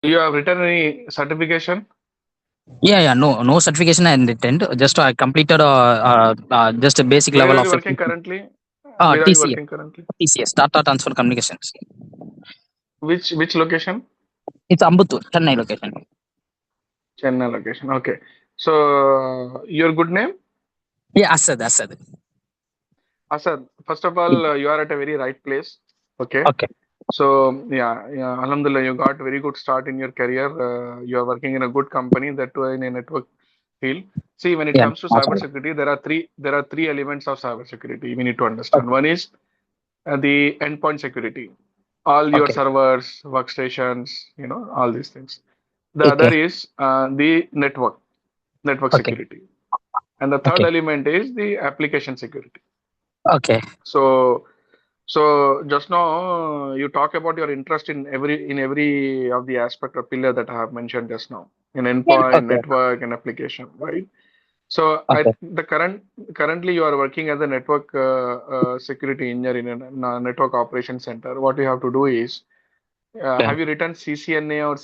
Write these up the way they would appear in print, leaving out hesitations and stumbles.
You have written any certification? Yeah. No certification and intent. Just I completed just a basic Where level are of you working currently? Where are you TCS. working currently? TCS, Tata Transfer Communications. Which location? It's Ambuttur, Chennai location. Chennai location. Okay. So your good name? Yeah, Asad. Asad. First of all, you are at a very right place. Okay. Okay. So yeah. Alhamdulillah, you got very good start in your career. You are working in a good company that too in a network field. See, when it Yeah, comes to awesome. cybersecurity, there are three elements of cybersecurity we need to understand. One is the endpoint security, all your Okay. servers, workstations, all these things. The Okay. other is the network Okay. security, and the third Okay. element is the application security. Okay. So, so just now you talk about your interest in every of the aspect or pillar that I have mentioned just now, in endpoint, Okay. network, and application, right? So Okay. currently you are working as a network security engineer in a network operations center. What you have to do is, Yeah. have you written CCNA or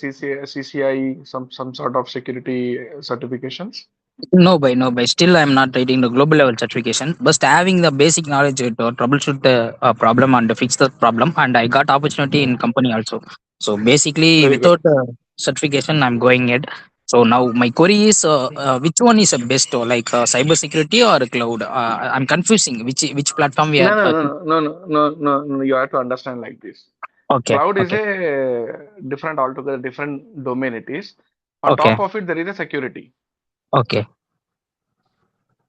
CCI, some sort of security certifications? No, by still I'm not writing the global level certification, but having the basic knowledge to troubleshoot the problem and fix the problem, and I got opportunity in company also. So basically, Very good. without certification, I'm going ahead. So now my query is, which one is the best, like cyber security or cloud? I'm confusing which platform we are. No, no, no, no, no, no, no, no. You have to understand like this. Okay, Cloud is okay, a different altogether different domain it is. On okay, top of it, there is a security. okay,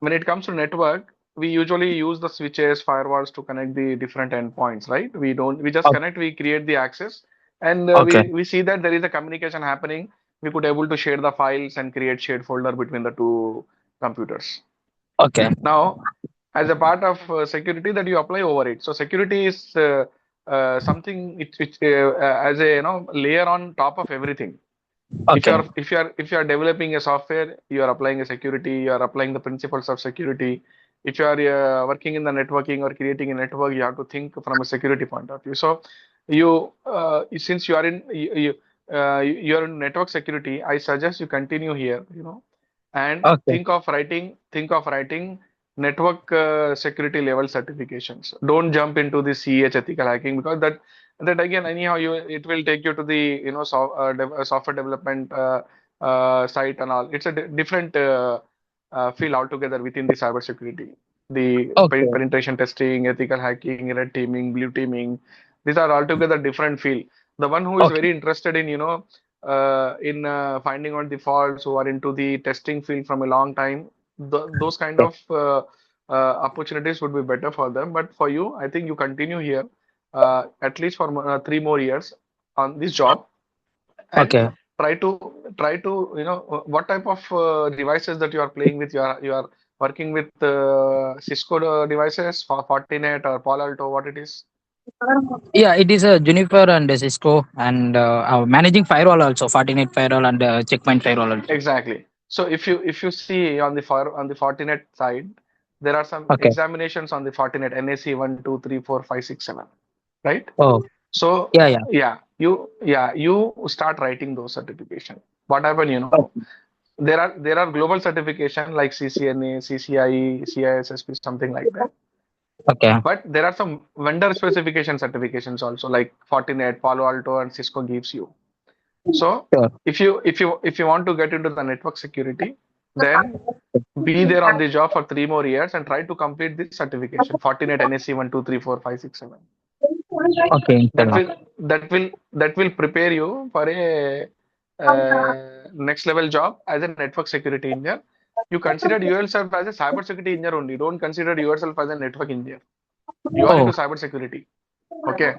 When it comes to network, we usually use the switches, firewalls to connect the different endpoints, right? We just okay, connect, we create the access, and okay, we see that there is a communication happening. We could able to share the files and create shared folder between the two computers. okay, Now, as a part of security that you apply over it. So security is something which as a layer on top of everything. If you okay, are if you are if you are developing a software, you are applying a security, you are applying the principles of security. If you are working in the networking or creating a network, you have to think from a security point of view. So since you are you're in network security, I suggest you continue here, and okay, think of writing network security level certifications. Don't jump into the CH ethical hacking, because that again, anyhow, it will take you to the software development site and all. It's a different field altogether within the cybersecurity. The okay, penetration testing, ethical hacking, red teaming, blue teaming, these are altogether different field. The one who is okay, very interested in finding out the faults, who are into the testing field from a long time, those kind okay, of opportunities would be better for them. But for you, I think you continue here at least for 3 more years on this job, and okay. try to what type of devices that you are playing with. You are working with Cisco devices for Fortinet or Palo Alto, what it is. Yeah, it is a Juniper and a Cisco, and managing firewall also, Fortinet firewall and Checkpoint firewall also. Exactly. So if you see on the Fortinet side, there are some Okay. examinations on the Fortinet NAC 1, 2, 3, 4, 5, 6, 7, right? Oh, So yeah, yeah. you start writing those certification. What happen, Okay. there are global certification like CCNA, CCI, CISSP, something like that. Okay. But there are some vendor specification certifications also, like Fortinet, Palo Alto, and Cisco gives you. So Sure. if you want to get into the network security, then be there on the job for 3 more years and try to complete this certification. Fortinet NSC 1, 2, 3, 4, 5, 6, 7. Okay, That inshallah. will that will prepare you for a next level job as a network security engineer. You consider yourself as a cyber security engineer only. Don't consider yourself as a network engineer. You are Oh, into cyber security. Okay.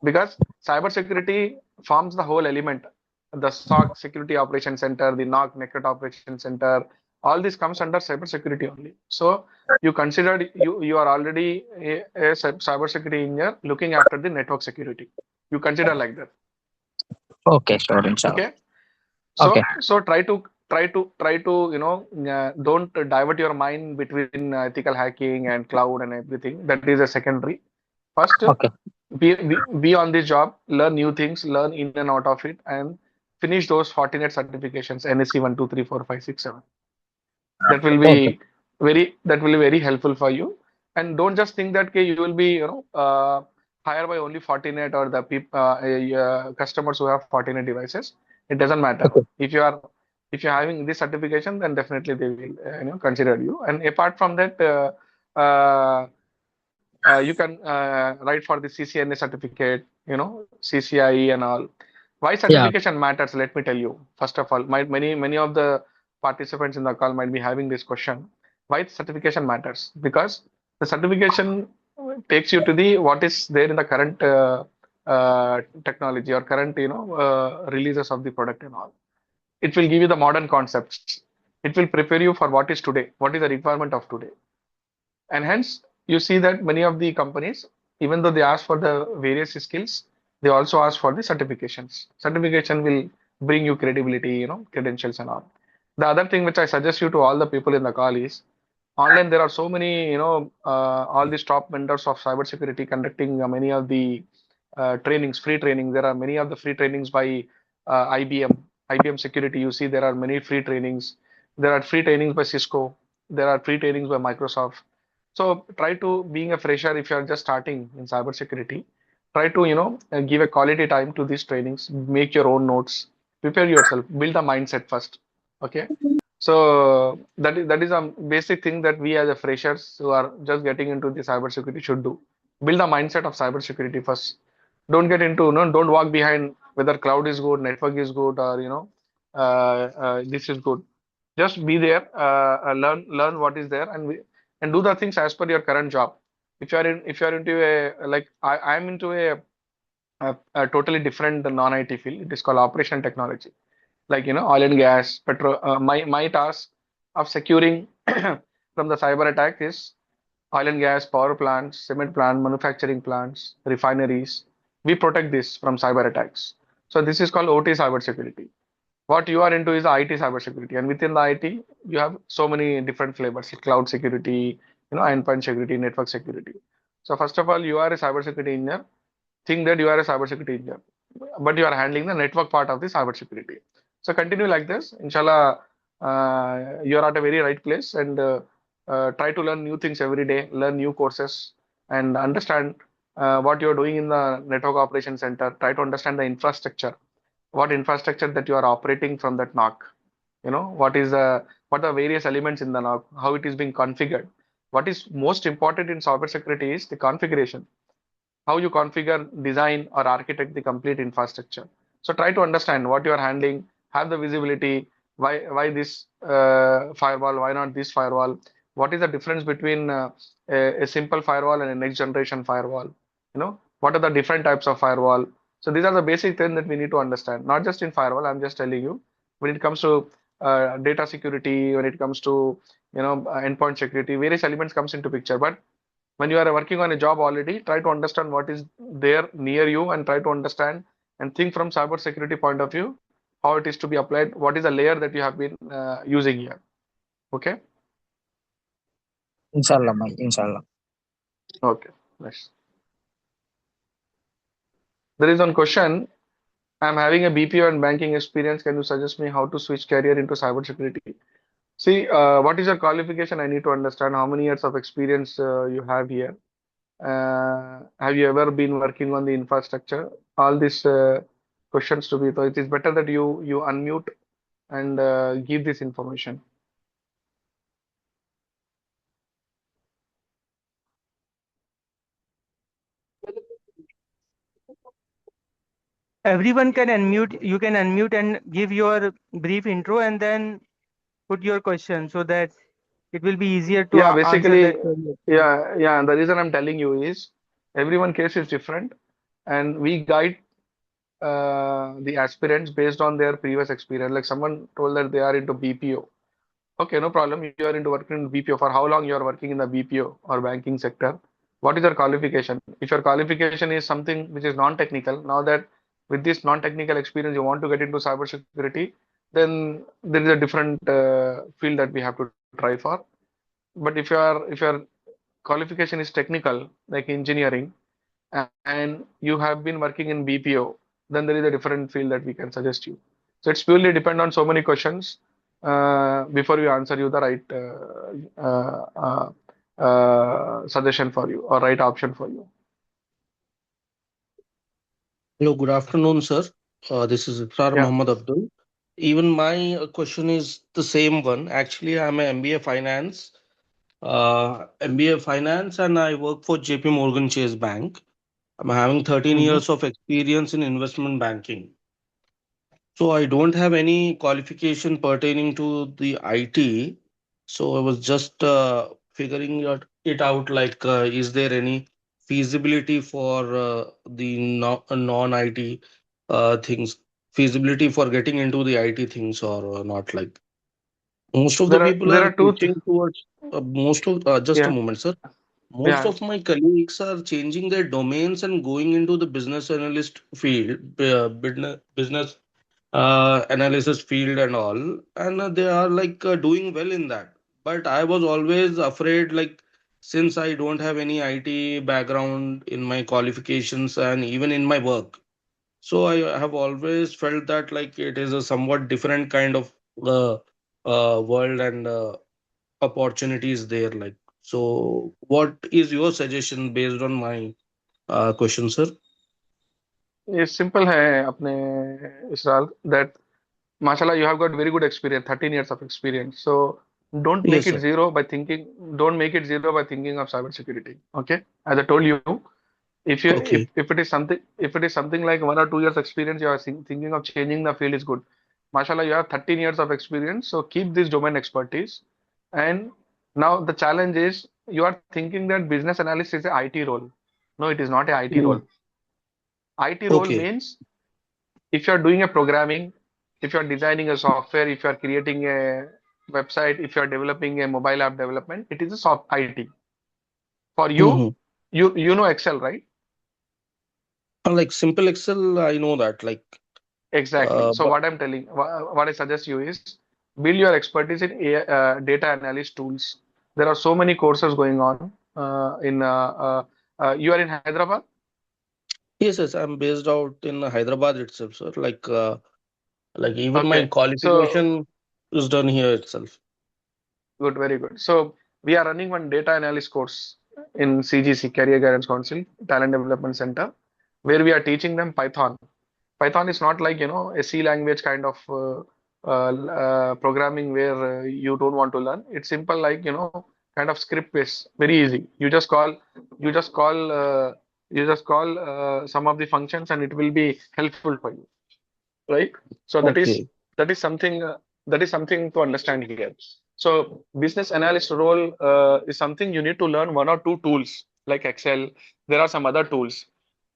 Because cybersecurity forms the whole element. The SOC, Security Operations Center, the NOC, Network Operations Center, all this comes under cybersecurity only. So you considered you are already a cybersecurity engineer looking after the network security. You consider like that. okay, sure, inshallah. Okay. Okay, So try to don't divert your mind between ethical hacking and cloud and everything. That is a secondary. First, okay, be on this job, learn new things, learn in and out of it, and finish those Fortinet certifications, NSE 1, 2, 3, 4, 5, 6, 7. That will Okay. be very helpful for you. And don't just think that, okay, you will be, hired by only Fortinet or the customers who have Fortinet devices. It doesn't matter. Okay. If you're having this certification, then definitely they will consider you. And apart from that, you can write for the CCNA certificate, CCIE and all. Why Yeah. certification matters? Let me tell you. First of all, many of the participants in the call might be having this question. Why certification matters? Because the certification takes you to the what is there in the current technology or current releases of the product and all. It will give you the modern concepts. It will prepare you for what is today, what is the requirement of today. And hence, you see that many of the companies, even though they ask for the various skills, they also ask for the certifications. Certification will bring you credibility, credentials and all. The other thing which I suggest you to all the people in the call is online. There are so many, all these top vendors of cybersecurity conducting many of the trainings, free training. There are many of the free trainings by IBM Security. You see, there are many free trainings. There are free trainings by Cisco. There are free trainings by Microsoft. So try to, being a fresher, if you are just starting in cybersecurity, try to, give a quality time to these trainings, make your own notes, prepare yourself, build a mindset first. Okay. So that is a basic thing that we as a freshers who are just getting into the cybersecurity should do. Build a mindset of cybersecurity first. Don't get into, don't walk behind whether cloud is good, network is good, or this is good. Just be there, learn what is there, and do the things as per your current job. If you are into a, like I'm into a totally different non-IT field. It is called operational technology, like oil and gas, petrol. My task of securing from the cyber attack is oil and gas, power plants, cement plant, manufacturing plants, refineries. We protect this from cyber attacks. So this is called OT cybersecurity. What you are into is IT cybersecurity, and within the IT, you have so many different flavors: cloud security, endpoint security, network security. So first of all, you are a cybersecurity engineer. Think that you are a cybersecurity engineer, but you are handling the network part of the cybersecurity. So continue like this. Inshallah, you are at a very right place, and try to learn new things every day, learn new courses, and understand what you are doing in the network operation center. Try to understand the infrastructure, what infrastructure that you are operating from that NOC. What are various elements in the NOC, how it is being configured. What is most important in cybersecurity is the configuration, how you configure, design, or architect the complete infrastructure. So try to understand what you are handling, have the visibility. Why this firewall? Why not this firewall? What is the difference between a simple firewall and a next generation firewall? What are the different types of firewall? So these are the basic things that we need to understand. Not just in firewall. I'm just telling you, when it comes to data security, when it comes to endpoint security, various elements comes into picture. But when you are working on a job already, try to understand what is there near you, and try to understand and think from cyber security point of view how it is to be applied, what is the layer that you have been using here. Okay. Inshallah, Mike. Inshallah. Okay, nice. There is one question. I'm having a BPO and banking experience. Can you suggest me how to switch career into cybersecurity? See, what is your qualification? I need to understand how many years of experience you have here. Have you ever been working on the infrastructure? All these questions to be. So it is better that you unmute and give this information. Everyone can unmute. You can unmute and give your brief intro and then put your question so that it will be easier to Yeah, answer basically, that query. yeah. The reason I'm telling you is everyone case is different, and we guide the aspirants based on their previous experience. Like someone told that they are into BPO. Okay, no problem. You are into working in BPO. For how long you are working in the BPO or banking sector? What is your qualification? If your qualification is something which is non-technical, now that with this non-technical experience you want to get into cybersecurity, then there is a different field that we have to try for. But if your qualification is technical, like engineering, and you have been working in BPO, then there is a different field that we can suggest you. So it's purely depend on so many questions before we answer you the right suggestion for you or right option for you. Hello, good afternoon, sir. This is Iqrar Yeah. Muhammad Abdul. Even my question is the same one. Actually, I'm a MBA Finance, and I work for JP Morgan Chase Bank. I'm having 13 Mm-hmm. years of experience in investment banking. So I don't have any qualification pertaining to the IT. So I was just figuring it out like, is there any feasibility for the non-IT things, feasibility for getting into the IT things or not? Like most of the people There are are switching towards just a yeah, moment, sir. Most yeah. of my colleagues are changing their domains and going into the business analyst field, business analysis field and all, and they are like doing well in that. But I was always afraid, like, since I don't have any IT background in my qualifications and even in my work, so I have always felt that like it is a somewhat different kind of uh, world and opportunities there. Like, so what is your suggestion based on my question, sir? ये simple है अपने इसराल that mashallah you have got very good experience, 13 years of experience. So don't make Yes, it sir. zero by thinking, don't make it zero by thinking of cybersecurity. Okay, as I told you, if you Okay. if it is something, if it is something like 1 or 2 years experience, you are thinking of changing the field is good. Mashallah, you have 13 years of experience, so keep this domain expertise. And now the challenge is you are thinking that business analyst is a IT role. No, it is not a IT Mm. role. IT role Okay. means if you are doing a programming, if you are designing a software, if you are creating a website, if you are developing a mobile app development, it is a soft IT. For you, Mm-hmm. you know Excel, right? Like simple Excel, I know that. Like, Exactly. So but what I'm telling, what I suggest you is build your expertise in data analyst tools. There are so many courses going on you are in Hyderabad. yes, yes, I'm based out in Hyderabad itself, sir. Like even my Okay. So qualification is done here itself. good, very good. So we are running one data analyst course in CGC, Career Guidance Council, Talent Development Center, where we are teaching them Python. Python is not like, a C language kind of programming where you don't want to learn. It's simple like, kind of script based, very easy. You just call, some of the functions and it will be helpful for you, right? So Okay. that is something that is something to understand here. So business analyst role is something you need to learn 1 or 2 tools like Excel. There are some other tools,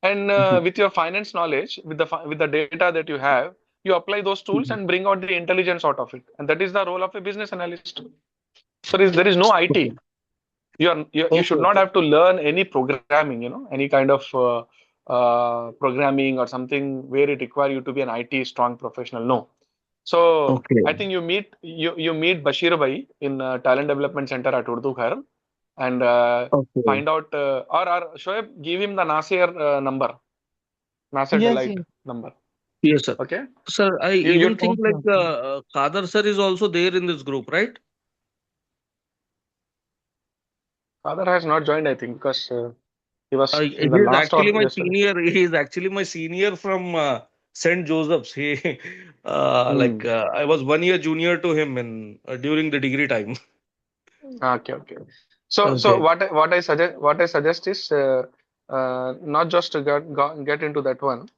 and Mhm. with your finance knowledge, with the data that you have, you apply those tools Mhm. and bring out the intelligence out of it, and that is the role of a business analyst. So there is no Okay. IT. You Okay. should not Okay. have to learn any programming, any kind of programming or something where it require you to be an IT strong professional. No. So I Okay. think you meet Bashir Bhai in Talent Development Center at Urdu Khar and Okay. find out or Shoaib, give him the Nasir number, Nasir Yes, Delight yes. number. Yes, sir. Okay. Sir, I You even think Okay, like okay. Kader sir is also there in this group, right? father has not joined, I think, because he was He in the is last actually or my yesterday. senior. He is actually my senior from St. Joseph's. He, Hmm. I was 1 year junior to him in during the degree time. Okay, okay. So Okay. what I suggest is not just to get into that one.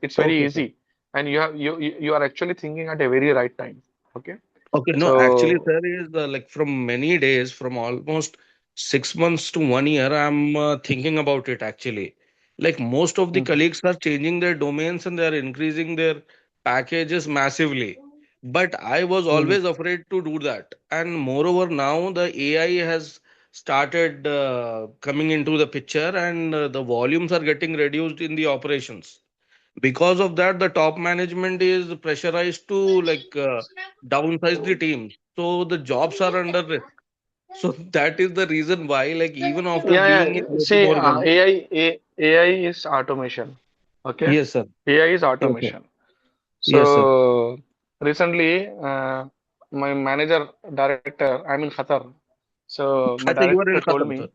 It's very Okay, sir. easy, and you are actually thinking at a very right time. Okay. Okay, no, actually, So sir, is like from many days, from almost 6 months to 1 year, I'm thinking about it actually. Like most of the mhm, colleagues are changing their domains and they're increasing their packages massively. But I was mhm. always afraid to do that. And moreover, now the AI has started coming into the picture and the volumes are getting reduced in the operations. Because of that, the top management is pressurized to like downsize the team, so the jobs are under risk. So that is the reason why, like, even after Yeah, being in yeah. JP See, Morgan. AI is automation. Okay, Yes, sir. AI is Okay. automation. Yes, sir. So recently, my manager director, I'm in Qatar. So my अच्छा, you are in director told Qatar, sir. me,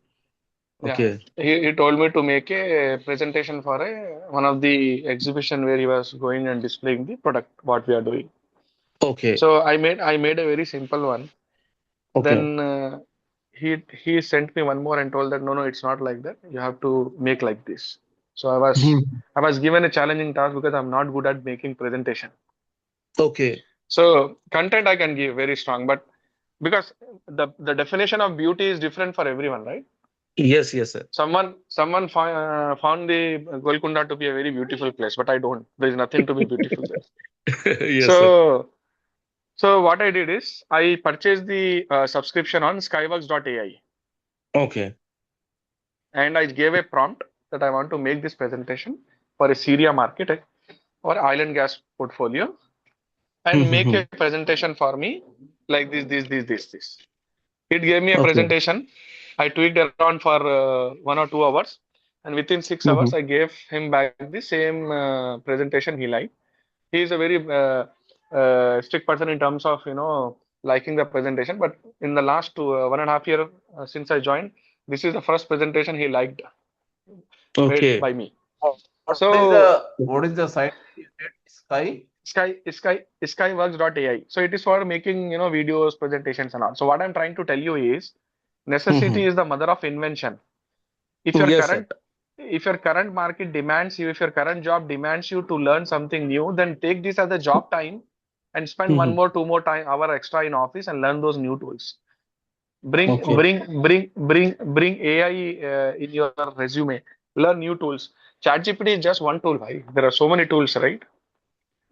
yeah, Okay. he told me to make a presentation for one of the exhibition where he was going and displaying the product, what we are doing. Okay. So I made a very simple one. Okay. Then he sent me one more and told that no, no, it's not like that. You have to make like this. So I was given a challenging task because I'm not good at making presentation. Okay. So content I can give very strong, but because the definition of beauty is different for everyone, right? Yes, yes, sir. Found the Golconda to be a very beautiful place, but I don't. There is nothing to be beautiful there. Yes, sir. So so what I did is I purchased the subscription on Skyworks.ai, Okay. and I gave a prompt that I want to make this presentation for a Syria market or oil and gas portfolio, and make a presentation for me like this. It gave me a Okay. presentation. I tweaked around for 1 or 2 hours, and within 6 hours, I gave him back the same presentation he liked. He is a very strict person in terms of liking the presentation. But in the last 1.5 year since I joined, this is the first presentation he liked made Okay. by me. What is So the site you said? Sky? Skyworks.ai. So it is for making videos, presentations, and all. So what I'm trying to tell you is necessity is the mother of invention. If your Yes, sir. current if your current market demands you, if your current job demands you to learn something new, then take this as a job time and spend 1 more, 2 more hour extra in office and learn those new tools. Bring Okay. bring AI in your resume. Learn new tools. ChatGPT is just one tool, bhai. There are so many tools, right?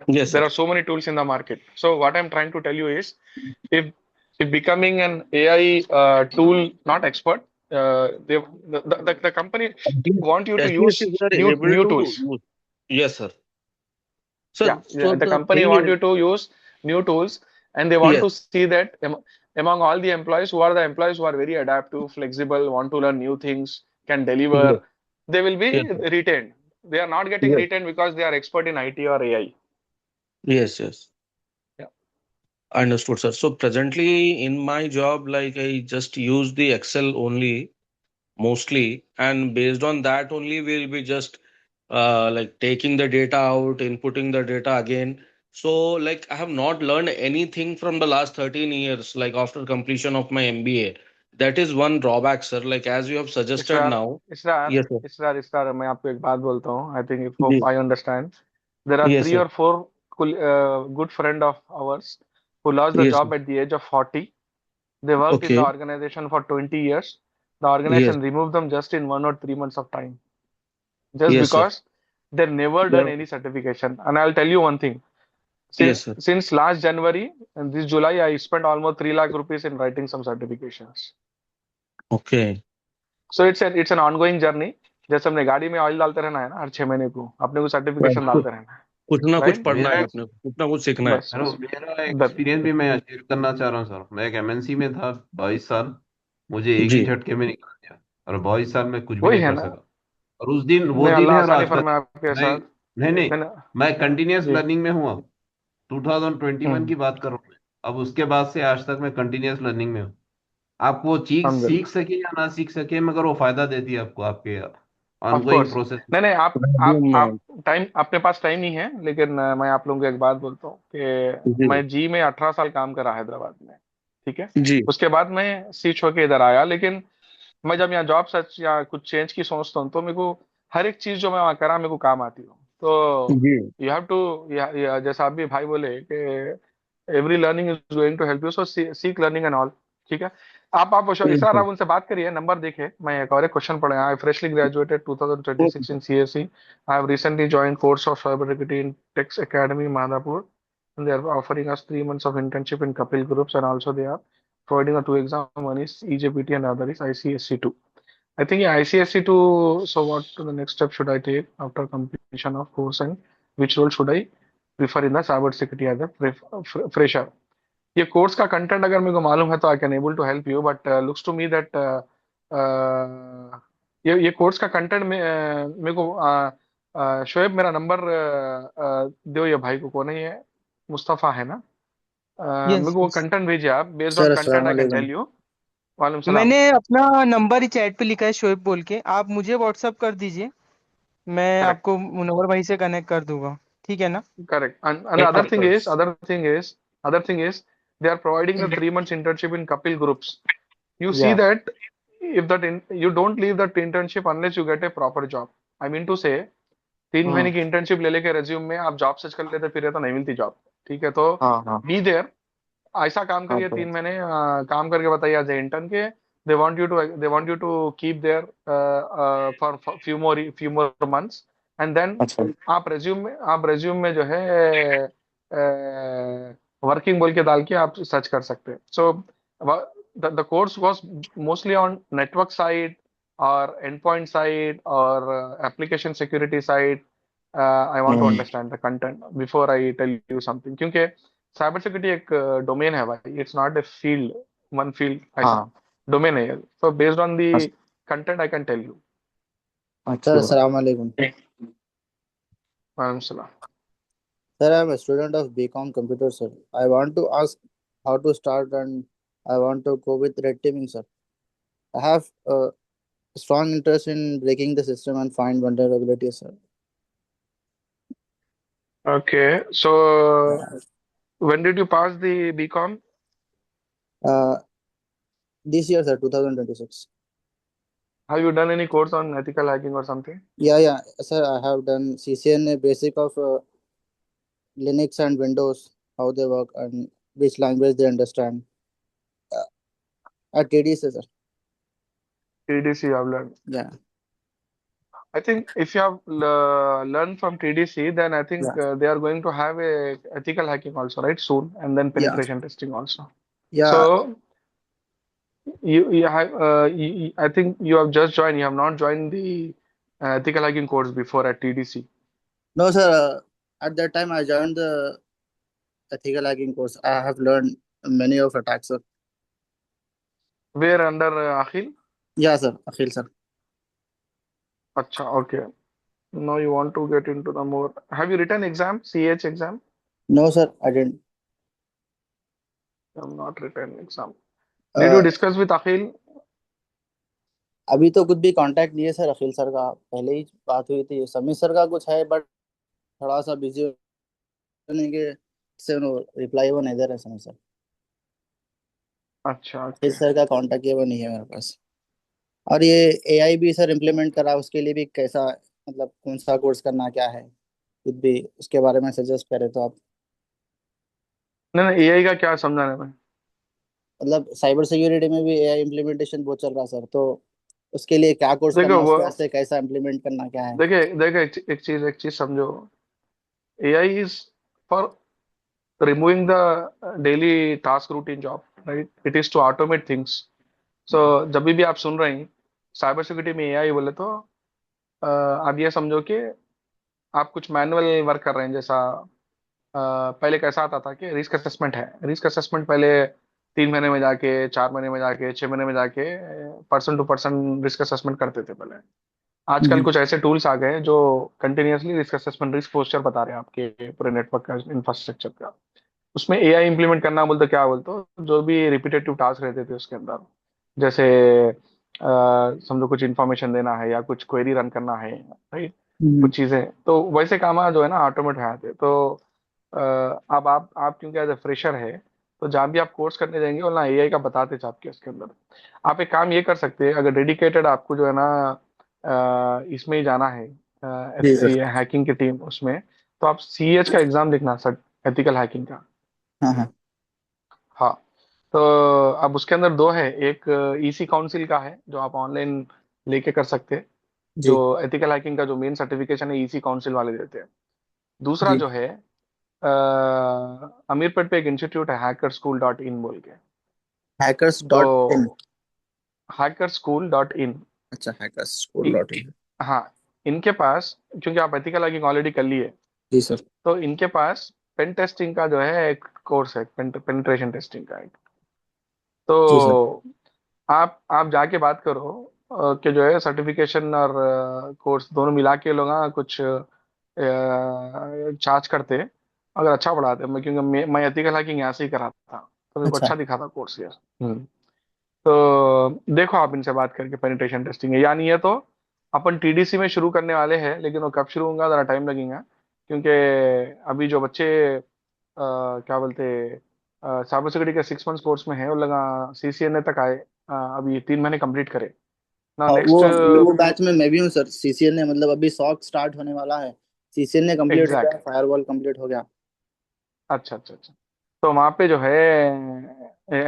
Yes, There sir. are so many tools in the market. So what I'm trying to tell you is, if if becoming an AI tool not expert, the company These want you to use SPSCs are new able new to tools. use. Yes, sir. Yeah, So, yeah, so the the company thing want is, you to use new tools, and they want yes, to see that among all the employees, who are the employees who are very adaptive, flexible, want to learn new things, can yes, deliver, they will be yes, sir. retained. They are not getting Yes, retained because they are expert in IT or AI. yes, yes. Yeah. Understood, sir. So presently in my job, like I just use the Excel only mostly, and based on that only we'll be just like taking the data out, inputting the data again. So like I have not learned anything from the last 13 years, like after completion of my MBA. That is one drawback, sir. Like as you have suggested Israr now. Israr Yes, sir. इसरार इसरार मैं आपको एक बात बोलता हूँ. I think if hope Yes, I understand. There are yes, three sir. or four good friend of ours who lost the Yes, sir. job at the age of 40. They worked in the Okay. organization for 20 years. The Yes, organization removed them just in 1 or 3 months of time, just yes, sir. because they never done Yeah. any certification. And I'll tell you one thing. Yes, sir. Since last January and this July, I spent almost 3 lakh rupees in writing some certifications. Okay. So it's an ongoing journey. जैसे हमने गाड़ी में oil डालते रहना है ना, हर 6 महीने को अपने को Right. सर्टिफिकेशन डालते रहना है. कुछ ना कुछ राइट. पढ़ना मेरा है अपने को, कुछ ना कुछ सीखना है. बस हेलो, बस मेरा द- एक्सपीरियंस भी मैं शेयर करना चाह रहा हूँ सर। मैं एक एमएनसी में था 22 साल। मुझे एक ही जी. झटके में निकाल दिया और 22 साल में कुछ भी वही नहीं है कर ना. सका। और उस दिन वो नहीं, दिन अल्लाह है और आसानी आज का फरमाए आपके मैं साथ. नहीं नहीं नहीं ना. मैं कंटिन्यूअस जी. लर्निंग में हूँ अब। 2021 की बात कर रहा हूँ मैं। अब उसके बाद से आज तक मैं कंटिन्यूअस लर्निंग में हूँ। आप वो चीज सीख अल्हम्दुलिल्लाह. सके या ना सीख सके, मगर वो फायदा देती है आपको आपके ऑफ ऑनगोइंग कोर्स. प्रोसेस। नहीं नहीं, आप Resume, टाइम अपने पास टाइम नहीं है, लेकिन मैं आप लोगों को एक बात बोलता हूँ कि जी. मैं जी में 18 साल काम करा हैदराबाद में. ठीक है. जी. उसके बाद मैं स्विच होके इधर आया, लेकिन मैं जब यहाँ जॉब सर्च या कुछ चेंज की सोचता हूँ तो मेरे को हर एक चीज जो मैं वहाँ करा मेरे को काम आती हो. तो जी. यू हैव टू, जैसा आप भी भाई बोले कि every learning is going to help you, so seek learning and all. ठीक है. आप Yes, इसरार sir. आप उनसे बात करिए, नंबर देखे. मैं एक और एक क्वेश्चन पढ़े. I freshly graduated Okay, 2026 sir. In CSE. I have recently joined course of cybersecurity in Tex Academy, Madhapur, and they are offering us 3 months of internship in Kapil Groups, and also they are providing a two exam. One is EJPT and other is ICSC2. I think yeah, ICSC2. So what the next step should I take after completion of course, and which role should I prefer in the cybersecurity as a fresher? ये course का content अगर मेरे को मालूम है तो I can able to help you, but looks to me that ये course का कंटेंट में मेरे को शोएब मेरा नंबर दो ये भाई को कौन है ये मुस्तफा है ना? यस मेरे को वो यस। कंटेंट भेजिए आप, बेस्ड ऑन सर कंटेंट अस्सलाम आई कैन वालेकुम। Tell you. वालेकुम सलाम। मैंने अपना नंबर ही चैट पे लिखा है, शोएब बोल के, आप मुझे व्हाट्सअप कर दीजिए, मैं करेक्ट, आपको मुनव्वर भाई से कनेक्ट कर दूंगा, ठीक है ना? correct. And the other thing is, they are providing the 3 months internship in Kapil groups. You see या that if you don't leave that internship unless you get a proper job. I mean to say, 3 महीने हाँ की internship ले लेके resume में आप job search कर लेते फिर तो नहीं मिलती जॉब। ठीक है, तो हाँ हाँ बी देयर, ऐसा काम हाँ करिए, सर। 3 महीने काम करके बताइए एज ए इंटर्न के। They want you to keep there for few more months, and then अच्छा आप रेज्यूम में जो है वर्किंग बोल के डाल के आप सर्च कर सकते हैं। So the course was mostly on network side और endpoint side or application security side. I want to hmm, understand the content before I tell you something, क्योंकि साइबर सिक्योरिटी एक डोमेन है भाई, it's not a field, one field, ऐसा हाँ domain है ये। So based on the अस- content I can tell you. Sir अस्सलाम वालेकुम। Sir, I'm a student of BCom Computer, sir. I want to ask how to start and I want to go with red teaming, sir. I have a strong interest in breaking the system and find vulnerabilities, sir. Okay, so when did you pass the BCom? Uh, this year, sir, 2026. Have you done any course on ethical hacking or something? Yeah, sir. I have done CCNA basic of Linux and Windows, how they work and which language they understand. Uh, at TDC, sir. TDC you have learned. Yeah, I think if you have learned from TDC, then I think yeah, they are going to have a ethical hacking also, right, soon, and then yeah, penetration testing also. yeah. So I think you have just joined. You have not joined the ethical hacking course before at TDC. No, sir. At that time, I joined the ethical hacking course. I have learned many of attacks, sir. Where under Akhil? Yeah, sir. Akhil, sir. Acha, okay. Now you want to get into the more. Have you written exam, CH exam? No, sir. I didn't. I have not written exam. Did you Uh, discuss with Akhil? अभी तो कुछ भी contact नहीं है sir अखिल sir का, पहले ही बात हुई थी। समीर सर का कुछ है बट थोड़ा सा बिजी होने के से रिप्लाई वो नहीं दे रहे समीर सर। अच्छा, अखिल okay. सर का कांटेक्ट ये वो नहीं है मेरे पास। और ये एआई भी सर इम्प्लीमेंट करा, उसके लिए भी कैसा, मतलब कौन सा कोर्स करना क्या है, कुछ भी उसके बारे में सजेस्ट करें तो आप। नहीं नहीं, AI का क्या समझाने में? मतलब साइबर सिक्योरिटी में भी एआई इम्प्लीमेंटेशन बहुत चल रहा है सर, तो उसके लिए क्या कोर्स देखो करना, वो, उसके वास्ते कैसा इम्प्लीमेंट करना क्या है। देखिए देखिए एक चीज समझो। AI is for removing the daily task routine job, right? It is to automate things. So जब भी आप सुन रहे हैं साइबर सिक्योरिटी में AI बोले तो आप ये समझो कि आप कुछ मैनुअल वर्क कर रहे हैं, जैसा पहले कैसा आता था कि रिस्क असेसमेंट है, रिस्क असेसमेंट पहले 3 महीने में जाके, 4 महीने में जाके, 6 महीने में जाके person to person risk assessment करते थे पहले। आजकल हम्म, कुछ ऐसे टूल्स आ गए हैं जो continuously risk assessment, risk posture बता रहे हैं आपके पूरे नेटवर्क का, इंफ्रास्ट्रक्चर का। उसमें AI इंप्लीमेंट करना बोलते क्या बोलते हो, जो भी रिपीटेटिव टास्क रहते थे उसके अंदर, जैसे समझो कुछ इन्फॉर्मेशन देना है या कुछ क्वेरी रन करना है, राइट, हम्म, कुछ चीजें, तो वैसे काम जो है ना ऑटोमेट हो जाते हैं। तो अब आप क्योंकि एज ए फ्रेशर है, तो जहाँ भी आप कोर्स करने जाएंगे वो ना AI का बताते थे आपके उसके अंदर। आप एक काम ये कर सकते हैं, अगर डेडिकेटेड आपको जो है ना इसमें ही जाना है, जी सर। हैकिंग की टीम उसमें, तो आप CH का एग्जाम लिखना सर, एथिकल हैकिंग का। हाँ हाँ। हाँ, तो अब उसके अंदर दो है, एक EC काउंसिल का है जो आप ऑनलाइन लेके कर सकते हैं, जो जी एथिकल हैकिंग का जो मेन सर्टिफिकेशन है EC काउंसिल वाले देते हैं। दूसरा जी। जो है अमीरपेट पे एक इंस्टीट्यूट है, hackerschool.in बोल के। हैकर्स तो डॉट इन। hackerschool.in, अच्छा, हैकर्स स्कूल डॉट इन। हाँ, इनके पास, क्योंकि आप एथिकल हैकिंग ऑलरेडी कर लिए, जी सर। तो इनके पास पेन टेस्टिंग का जो है एक कोर्स है, पेनिट्रेशन टेस्टिंग का एक। जी सर। तो आप जाके बात करो कि जो है सर्टिफिकेशन और कोर्स दोनों मिला के लोग कुछ चार्ज करते हैं, अगर अच्छा पढ़ाते मैं, क्योंकि मैं एथिकल हैकिंग यहाँ से ही करा था, तो मेरे को अच्छा। अच्छा दिखा था कोर्स यार। तो देखो आप इनसे बात करके, पेनिट्रेशन टेस्टिंग है या नहीं है, तो अपन टीडीसी में शुरू करने वाले हैं, लेकिन वो कब शुरू होगा ज़रा टाइम लगेगा, क्योंकि अभी जो बच्चे क्या बोलते साइबर सिक्योरिटी के 6 मंथ्स कोर्स में है, वो लगा सीसीएनए तक आए, अभी 3 महीने कंप्लीट करे ना हाँ, नेक्स्ट। वो बैच में मैं भी हूँ सर। सीसीएन ने मतलब अभी सॉक स्टार्ट होने वाला है। सीसीएन ने कंप्लीट हो गया, एग्जैक्ट। फायरवॉल कंप्लीट हो गया। अच्छा अच्छा अच्छा। तो वहाँ पे जो है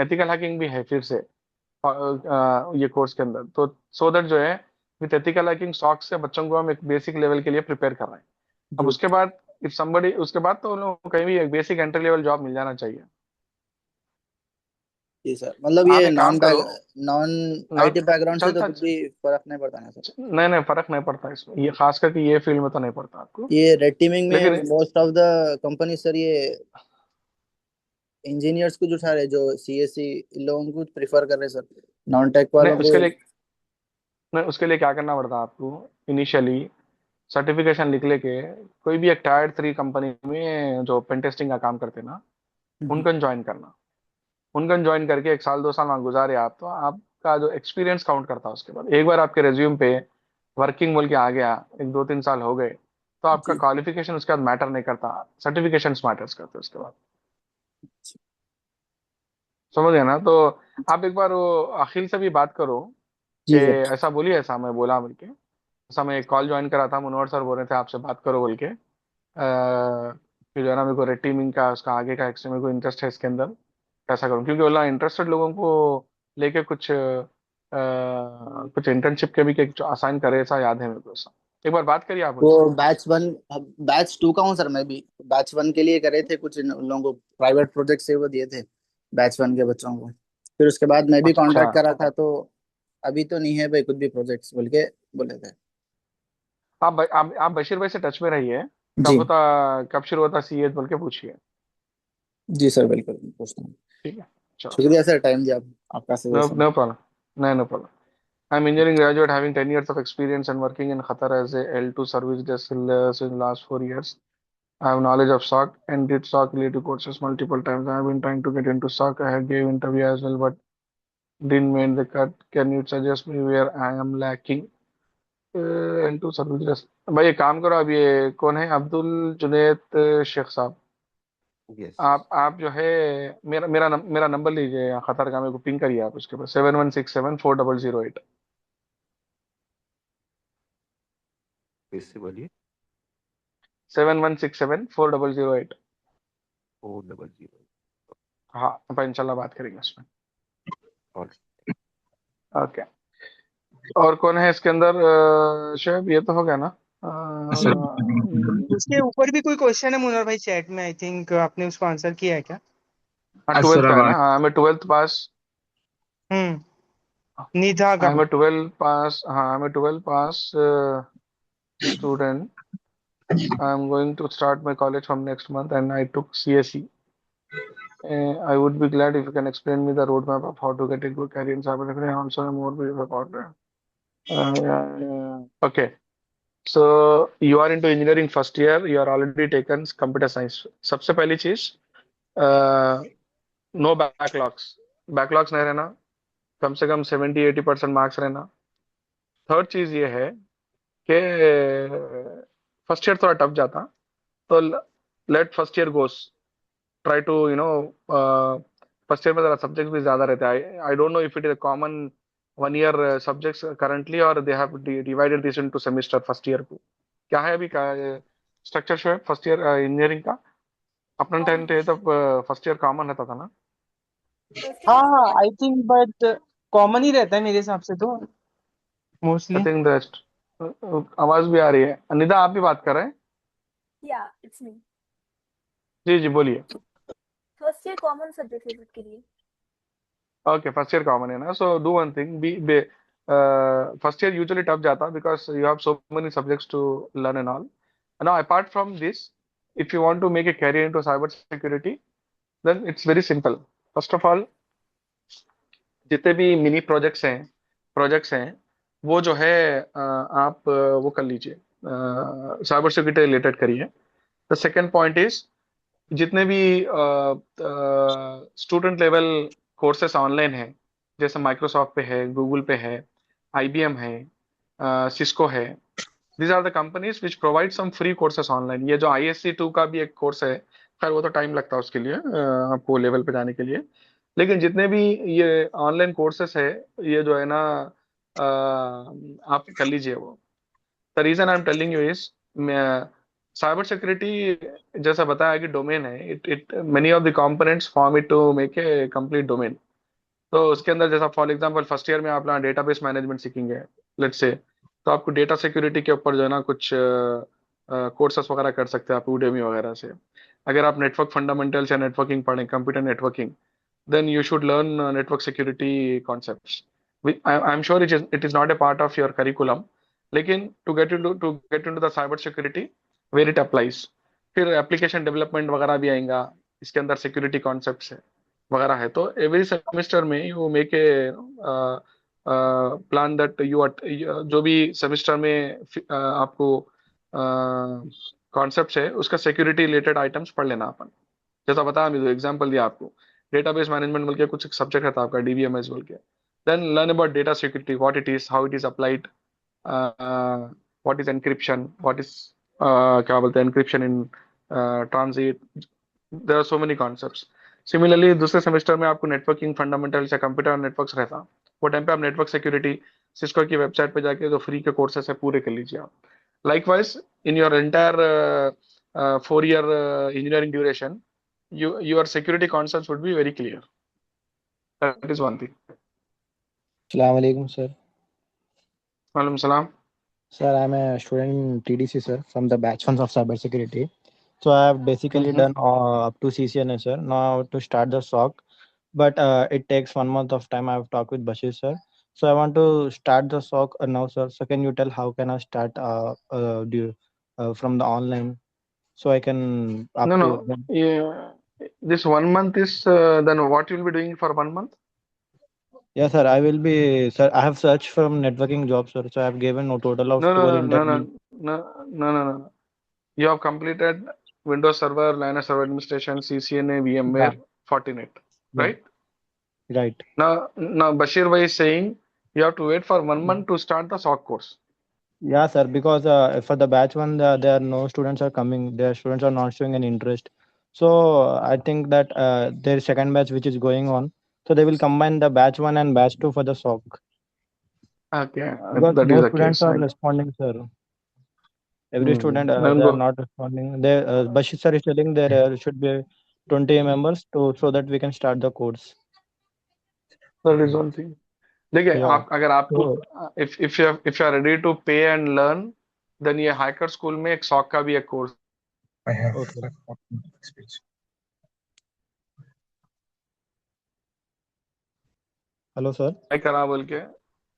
एथिकल हैकिंग भी है फिर से, ये कोर्स के अंदर, तो सो दैट जो है विथ एथिकल हैकिंग सॉक्स से बच्चों को हम एक बेसिक लेवल के लिए प्रिपेयर कर रहे हैं। अब गुड। उसके बाद इफ समबडी, उसके बाद तो उन लोगों को कहीं भी एक बेसिक एंट्री लेवल जॉब मिल जाना चाहिए। जी सर, मतलब आप ये एक काम करो नॉन ना, आईटी बैकग्राउंड से तो चलता, कुछ भी फर्क नहीं पड़ता ना सर। नहीं नहीं फर्क नहीं पड़ता इसमें, ये खास करके ये फील्ड में तो नहीं पड़ता आपको। ये रेड टीमिंग में लेकिन most of the company sir ये इंजीनियर्स को जो उठा रहे, जो सीएससी लोगों को प्रिफर कर रहे सर, नॉन टेक नहीं वालों को। उसके लिए, नहीं उसके लिए क्या करना पड़ता है आपको, इनिशियली सर्टिफिकेशन लिख लेके कोई भी एक टायर 3 कंपनी में जो पेन टेस्टिंग का काम करते हैं ना, हम्म, उनका ज्वाइन करना। उनका ज्वाइन करके 1 साल 2 साल वहाँ गुजारे आप, तो आपका जो एक्सपीरियंस काउंट करता है। उसके बाद एक बार आपके रेज्यूम पे वर्किंग बोल के आ गया, 1 2 3 साल हो गए, तो आपका जी। क्वालिफिकेशन उसके बाद मैटर नहीं करता, सर्टिफिकेशंस मैटर्स करते हैं उसके बाद। समझ गए ना? तो आप एक बार वो अखिल से भी बात करो कि जी सर। ऐसा बोलिए, ऐसा मैं बोला बोल के, ऐसा मैं एक कॉल ज्वाइन करा था, मनोहर सर बोल रहे थे आपसे बात करो बोल के, फिर जो है ना मेरे को रेड टीमिंग का उसका आगे का एक्सट्रीम मेरे को इंटरेस्ट है इसके अंदर, कैसा करूँ, क्योंकि बोला इंटरेस्टेड लोगों को लेके कुछ इंटर्नशिप के भी असाइन करे, ऐसा याद है मेरे को ऐसा। एक बार बात करिए आप वो उनसे। बैच 1, बैच 2 का हूँ सर मैं भी। बैच 1 के लिए करे थे कुछ, उन लोगों को प्राइवेट प्रोजेक्ट से वो दिए थे बैच 1 के बच्चों को। फिर उसके बाद मैं भी अच्छा, कांटेक्ट करा था, तो अभी तो नहीं है भाई कुछ भी प्रोजेक्ट्स बोल के बोले थे। आप बशीर भाई से टच में रहिए, कब जी। होता, कब शुरू होता सीए बोल के पूछिए। जी सर, बिल्कुल पूछता हूँ। ठीक है, चलो। शुक्रिया सर, टाइम दिया, आपका नो सजेशन। नो प्रॉब्लम, नहीं no problem. I'm engineering graduate having 10 years of experience and working in Qatar as a L2 service desk since last 4 years. I have knowledge of SOC and did SOC related courses multiple times. I have been trying to get into SOC. I have gave interview as well, but didn't make the cut. Can you suggest me where I am lacking? L2 service desk. भाई एक काम करो, अब ये कौन है, अब्दुल जुनेद शेख साहब, yes. आप जो है मेरा नंबर लीजिए, यहाँ खतर का, मेरे को पिंग करिए आप उसके पास, 71674008। फिर से बोलिए। 71674008। 400। हाँ अपन इंशाल्लाह बात करेंगे उसमें। और ओके। और कौन है इसके अंदर, शोएब ये तो हो गया ना? सर उसके ऊपर भी कोई क्वेश्चन है मुनर भाई चैट में, आई थिंक आपने उसको आंसर किया है क्या? हाँ सर 12th का है ना, हाँ मैं 12th पास। निधा का। आई एम ए 12 पास, हाँ I am a 12 pass student. I am going to start my college from next month and I took CSE. I would be glad if you can explain me the roadmap of how to get a good career in cybersecurity. I also have more brief about that. Okay. So you are into engineering first year. You are already taken computer science. सबसे पहली चीज, no backlogs, backlogs नहीं रहना, कम से कम 70-80% marks रहना। Third चीज ये है कि फर्स्ट ईयर थोड़ा टफ जाता, तो let first year goes, try to first year में जरा सब्जेक्ट भी ज्यादा रहते हैं। I don't know if it is common 1 year subjects currently, और they have divided this into semester first year को। क्या है अभी का स्ट्रक्चर शो है फर्स्ट ईयर इंजीनियरिंग का? अपना टाइम थे तब फर्स्ट ईयर कॉमन रहता था ना? फर्स्ट ईयर हाँ में हाँ, subject. I think but common ही रहता है मेरे हिसाब से तो आई मोस्टली। थिंक दैट, आवाज भी आ रही है, अनिदा आप भी बात कर रहे हैं? या इट्स मी। जी जी बोलिए। फर्स्ट ईयर कॉमन सब्जेक्ट है सबके लिए। ओके फर्स्ट ईयर कॉमन है ना, so do one thing, be first year usually tough जाता because you have so many subjects to learn and all. Now apart from this, if you want to make a career into cyber security, then it's very simple. First of all, जितने भी mini projects हैं वो जो है आप वो कर लीजिए, साइबर सिक्योरिटी रिलेटेड करिए। द सेकेंड पॉइंट इज जितने भी स्टूडेंट लेवल कोर्सेस ऑनलाइन है, जैसे माइक्रोसॉफ्ट पे है, गूगल पे है, आईबीएम है, सिस्को है, these are the companies which provide some free courses online. ये जो ISC2 का भी एक कोर्स है, खैर वो तो टाइम लगता है उसके लिए, आपको लेवल पे जाने के लिए। लेकिन जितने भी ये ऑनलाइन कोर्सेस है, ये जो है ना, आप कर लीजिए वो। The reason I am telling you is, cyber security जैसा बताया कि डोमेन है, it it many of the components form it to make a complete domain. तो उसके अंदर जैसा फॉर एग्जांपल फर्स्ट ईयर में आप ना डेटाबेस मैनेजमेंट सीखेंगे, लेट्स से, तो आपको डेटा सिक्योरिटी के ऊपर जो है ना कुछ कोर्सेस वगैरह कर सकते हैं आप Udemy वगैरह से। अगर आप नेटवर्क फंडामेंटल्स या नेटवर्किंग पढ़ें, computer networking, then you should learn network security concepts. I'm sure it is not a part of your curriculum, लेकिन to get into the cyber security where it applies, फिर application development वगैरह भी आएगा, इसके अंदर security concepts है वगैरह है। तो एवरी सेमेस्टर में you make a plan that जो भी सेमेस्टर में आपको कॉन्सेप्ट्स है उसका सिक्योरिटी रिलेटेड आइटम्स पढ़ लेना अपन। जैसा बताया, मैं एग्जांपल दिया आपको, डेटाबेस मैनेजमेंट बोल के कुछ सब्जेक्ट रहता है आपका, DBMS बोल के। Then learn about data security, what it is, how it is applied, what is encryption, what is क्या बोलते हैं encryption in transit. There are so many concepts. Similarly दूसरे सेमेस्टर में आपको नेटवर्किंग फंडामेंटल्स या कंप्यूटर नेटवर्क्स रहता, वो time पे आप नेटवर्क सिक्योरिटी सिस्को की वेबसाइट पे जाके जो फ्री के कोर्सेस है पूरे कर लीजिए आप। Likewise, in your entire 4 year engineering duration, your security concepts would be very clear. That is one thing. Assalamu alaikum, sir. Walaikum salam. Sir, I'm a student in TDC, sir, from the batch ones of cybersecurity. So I have basically Mhm. done up to CCNA, sir. Now to start the SOC, but it takes 1 month of time. I have talked with Bashir, sir. So I want to start the SOC now, sir. So can you tell how can I start from the online, so I can up No, to no. Yeah, this 1 month is then what you will be doing for 1 month? yeah, sir. I will be, sir. I have searched from networking jobs, sir. So I have given a total of No, 12 no, no, no, interviews. no, no, no, no. You have completed Windows Server, Linux Server Administration, CCNA, Yeah, VMware, Fortinet, yeah, right? right. Now Bashir Bhai is saying you have to wait for 1 month to start the SOC course. Yeah, sir, because for the batch one, there are no students are coming. Their students are not showing any interest. So I think that their second batch, which is going on, so they will combine the batch one and batch two for the SOC. Okay, Because that is no the students case. are Right? responding, sir. Every student, Then they are go. not responding. They, Bashir sir is telling there should be 20 members to so that we can start the course. That is one thing. देखिए, Yeah. आप अगर आपको So if you are ready to pay and learn, then ये hacker school में एक sock का भी एक course I have okay. like 14 years experience. Hello, sir. है करा बोल के।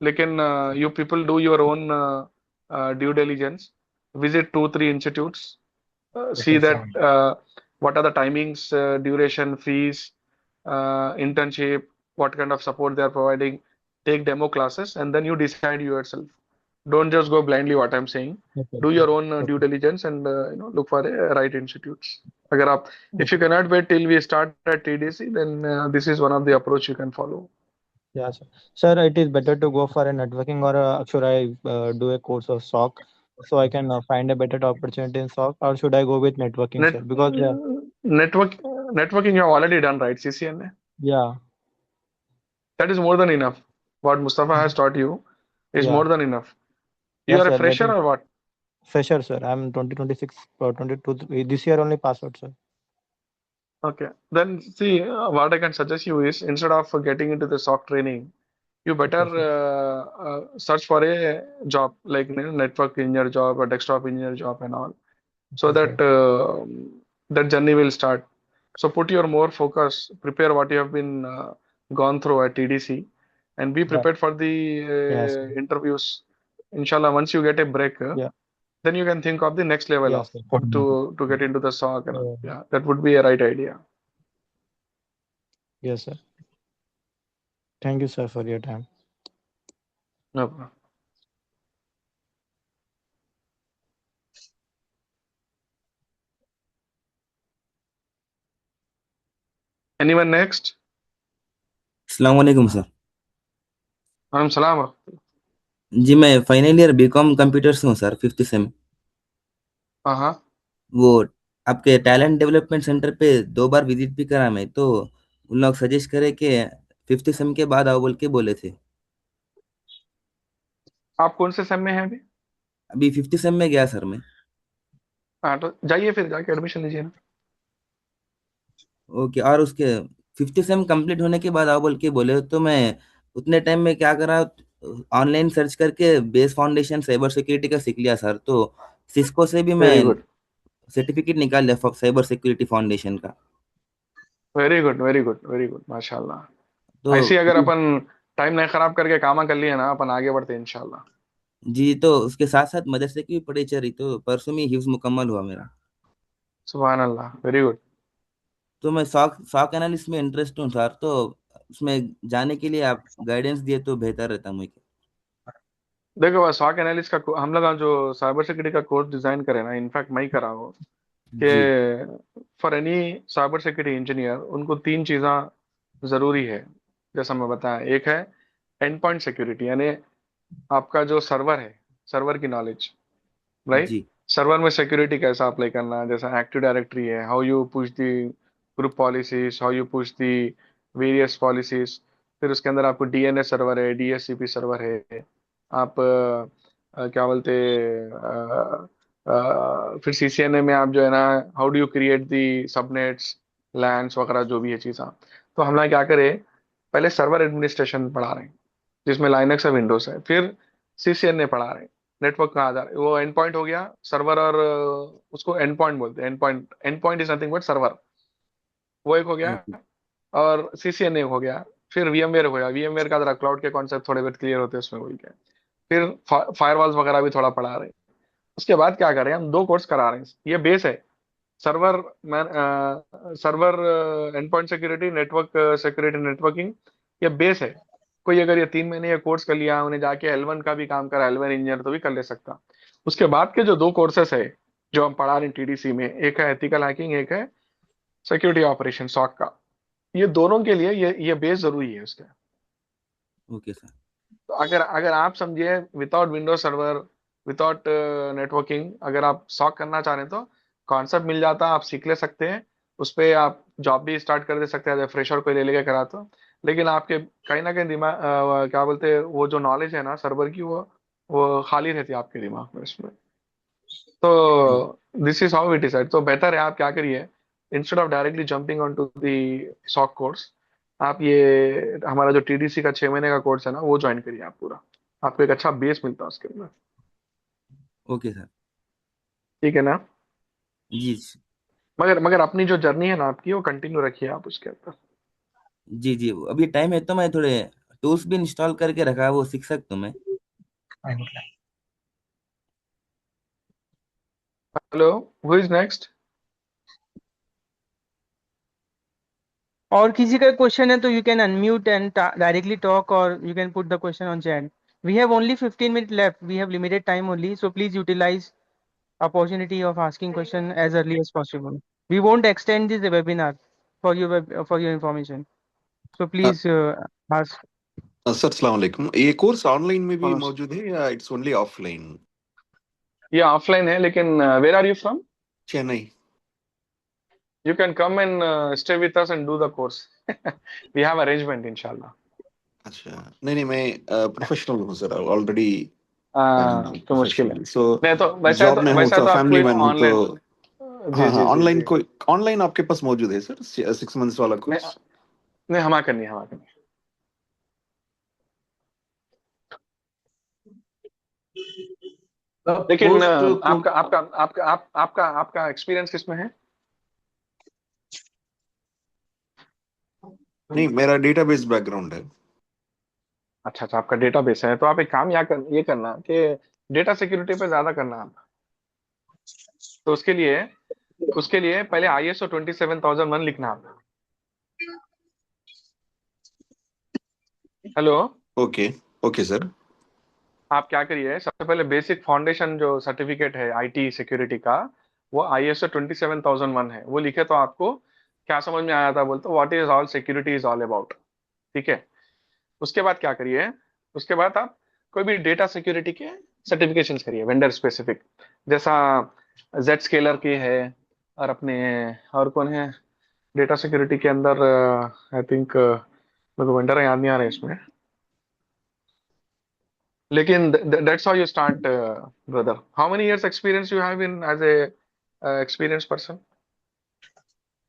लेकिन you people do your own due diligence, visit 2-3 institutes, see Okay, that fine. what are the timings, duration, fees, internship, what kind of support they are providing, take demo classes, and then you decide yourself. Don't just go blindly what I'm saying. Okay. Do your own due Okay. diligence and look for right institutes. अगर आप if you Okay. cannot wait till we start at TDC, then this is one of the approach you can follow. Yeah, sir. Sir, it is better to go for a networking or should I do a course of SOC so I can find a better opportunity in SOC, or should I go with networking, Net sir? Because network networking you have already done, right? CCNA. yeah, That is more than enough. What Mustafa has taught you is yeah, more than enough. You yeah, are a sir. That fresher is or what? fresher, sir. I'm 2026 or 22 this year only passed out, sir. Okay. Then see, what I can suggest you is instead of getting into the soft training, you better Okay, sir. search for a job like network engineer job or desktop engineer job and all, so Okay, that sir. that journey will start. So put your more focus, prepare what you have been gone through at TDC, and be Yeah, prepared for the yeah, sir. interviews. Inshallah, once you get a break, Yeah, then you can think of the next level yeah, of sir. to get into the SOC and all. Uh, Yeah, that would be a right idea. yes, sir. Thank you, sir, for your time. No problem. Anyone next? अस्सलाम वालेकुम sir. वालेकुम सलाम। जी मैं final year BCom computers हूँ sir, 5th same. हाँ वो आपके talent development centre पे 2 बार विजिट भी करा मैं, तो उन लोग सजेस्ट करे कि 5th सेम के बाद आओ बोल के बोले थे। आप कौन से सेम में हैं अभी? अभी 5th सेम में गया सर मैं। हाँ तो जाइए फिर जाके एडमिशन लीजिए ना। ओके, और उसके 5th सेम कंप्लीट होने के बाद आओ बोल के बोले, तो मैं उतने टाइम में क्या करा, ऑनलाइन सर्च करके बेस फाउंडेशन साइबर सिक्योरिटी का सीख लिया सर। तो सिस्को से भी मैं वेरी गुड, सर्टिफिकेट निकाल लिया साइबर सिक्योरिटी फाउंडेशन का। Very good, very good, very good, माशाल्लाह। तो ऐसे ही अगर अपन टाइम नहीं खराब करके काम कर लिए ना, अपन आगे बढ़ते हैं इंशाल्लाह। जी, तो उसके साथ साथ मदरसे की भी पढ़ाई चल रही, तो परसों में हिफ्ज मुकम्मल हुआ मेरा। सुभान अल्लाह, वेरी गुड। तो मैं सॉक सॉक एनालिस्ट में इंटरेस्ट हूँ सर, तो उसमें जाने के लिए आप गाइडेंस दिए तो बेहतर रहता मुझे। देखो बस SOC एनालिस्ट का हम लोग जो साइबर सिक्योरिटी का कोर्स डिजाइन करें ना, इनफैक्ट मैं ही करा हूँ जी कि for any cyber security engineer उनको 3 चीज़ा जरूरी है। जैसा मैं बताया, एक है एंड पॉइंट सिक्योरिटी, यानी आपका जो सर्वर है, सर्वर की नॉलेज, राइट। जी सर्वर में सिक्योरिटी कैसा अप्लाई करना है, जैसा एक्टिव डायरेक्टरी है, how you push the group policies, how you push the various policies. फिर उसके अंदर आपको डीएनएस सर्वर है, डीएचसीपी सर्वर है। आप क्या बोलते फिर सीसीएनए में आप जो है ना, how do you create the subnets, lands वगैरह जो भी है चीज़ा। तो हम लोग क्या करें, पहले सर्वर एडमिनिस्ट्रेशन पढ़ा रहे हैं जिसमें लाइनक्स और विंडोज है। फिर सीसीएनए पढ़ा रहे हैं, नेटवर्क का आधार, वो एंड पॉइंट हो गया सर्वर, और उसको एंड पॉइंट बोलते हैं। And point is nothing but server, वो एक हो गया। ओके और सीसीएनए एक हो गया। फिर वीएमवेयर हो गया, वीएमवेयर का जरा क्लाउड के कॉन्सेप्ट थोड़े बहुत क्लियर होते हैं उसमें, वही क्या। फिर फायरवॉल्स वगैरह भी थोड़ा पढ़ा रहे हैं। उसके बाद क्या करें, हम 2 कोर्स करा रहे हैं, ये बेस है। Server server and point security, network security, networking, ये बेस है। कोई अगर ये 3 महीने ये कोर्स कर लिया, उन्हें जाके L1 का भी काम करा, L1 इंजीनियर तो भी कर ले सकता। उसके बाद के जो 2 कोर्सेस है जो हम पढ़ा रहे हैं TDC में, एक है एथिकल हैकिंग, एक है सिक्योरिटी ऑपरेशन SOC का। ये दोनों के लिए ये बेस जरूरी है उसका। Okay sir. तो अगर अगर आप समझिए, without Windows server, without networking, अगर आप SOC करना चाह रहे हैं तो कॉन्सेप्ट मिल जाता, आप सीख ले सकते हैं। उस पे आप जॉब भी स्टार्ट कर दे सकते हैं, एज फ्रेशर कोई ले लेके करा तो। लेकिन आपके कहीं ना कहीं दिमाग क्या बोलते हैं, वो जो नॉलेज है ना सर्वर की, वो खाली रहती है आपके दिमाग में उसमें। तो this is how it is. तो बेटर है आप क्या करिए, instead of directly jumping on to the SOC course, आप ये हमारा जो TDC का 6 महीने का कोर्स है ना, वो ज्वाइन करिए आप पूरा। आपको एक अच्छा बेस मिलता है उसके अंदर। Okay sir. ठीक है ना। जी मगर मगर अपनी जो जर्नी है ना आपकी, वो कंटिन्यू रखिए आप उसके अंदर। जी जी, अभी टाइम है तो मैं थोड़े टूल्स भी इंस्टॉल करके रखा है, वो सीख सकता हूँ मैं। I would like. Hello, who is next? और किसी का क्वेश्चन है तो you can unmute and directly talk, और you can put the question on chat. We have only 15 minutes left. We have limited time only, so please utilize opportunity of asking question as early as possible. We won't extend this webinar for your information. So please ask. Sir अस्सलाम वालेकुम, ये course online में भी मौजूद है या it's only offline? ये offline है, लेकिन where are you from? Chennai. You can come and stay with us and do the course. We have arrangement, inshallah. अच्छा, नहीं नहीं, मैं प्रोफेशनल हूँ सर, ऑलरेडी तो मुश्किल है। प्रोफेशनल, सो नहीं तो जॉब में हूँ, तो आपको फैमिली मैन हूँ, तो ऑनलाइन। जी हाँ हाँ, जी जी ऑनलाइन जी। कोई ऑनलाइन आपके पास मौजूद है सर, 6 मंथ्स वाला नहीं कोर्स? नहीं, हमा करनी, हमा करनी। लेकिन पोस्ट आपका आपका आपका आप आपका आपका एक्सपीरियंस किसमें है? नहीं, मेरा डेटाबेस बैकग्राउंड है। अच्छा अच्छा, आपका डेटाबेस है, तो आप एक काम ये करना कि डेटा सिक्योरिटी पे ज्यादा करना आप। तो उसके लिए पहले ISO 27001 लिखना आप। Hello, okay okay sir. आप क्या करिए, सबसे पहले बेसिक फाउंडेशन जो सर्टिफिकेट है IT सिक्योरिटी का, वो ISO 27001 है, वो लिखे तो आपको क्या समझ में आया था बोलते, what is all security is all about. ठीक है, उसके बाद क्या करिए, उसके बाद आप कोई भी डेटा सिक्योरिटी के सर्टिफिकेशंस करिए वेंडर स्पेसिफिक, जैसा जेड स्केलर की है, और अपने और कौन है डेटा सिक्योरिटी के अंदर, आई थिंक मेरे को वेंडर याद नहीं आ रहा है इसमें, लेकिन that's how you start brother. How many years experience you have in as a experience person?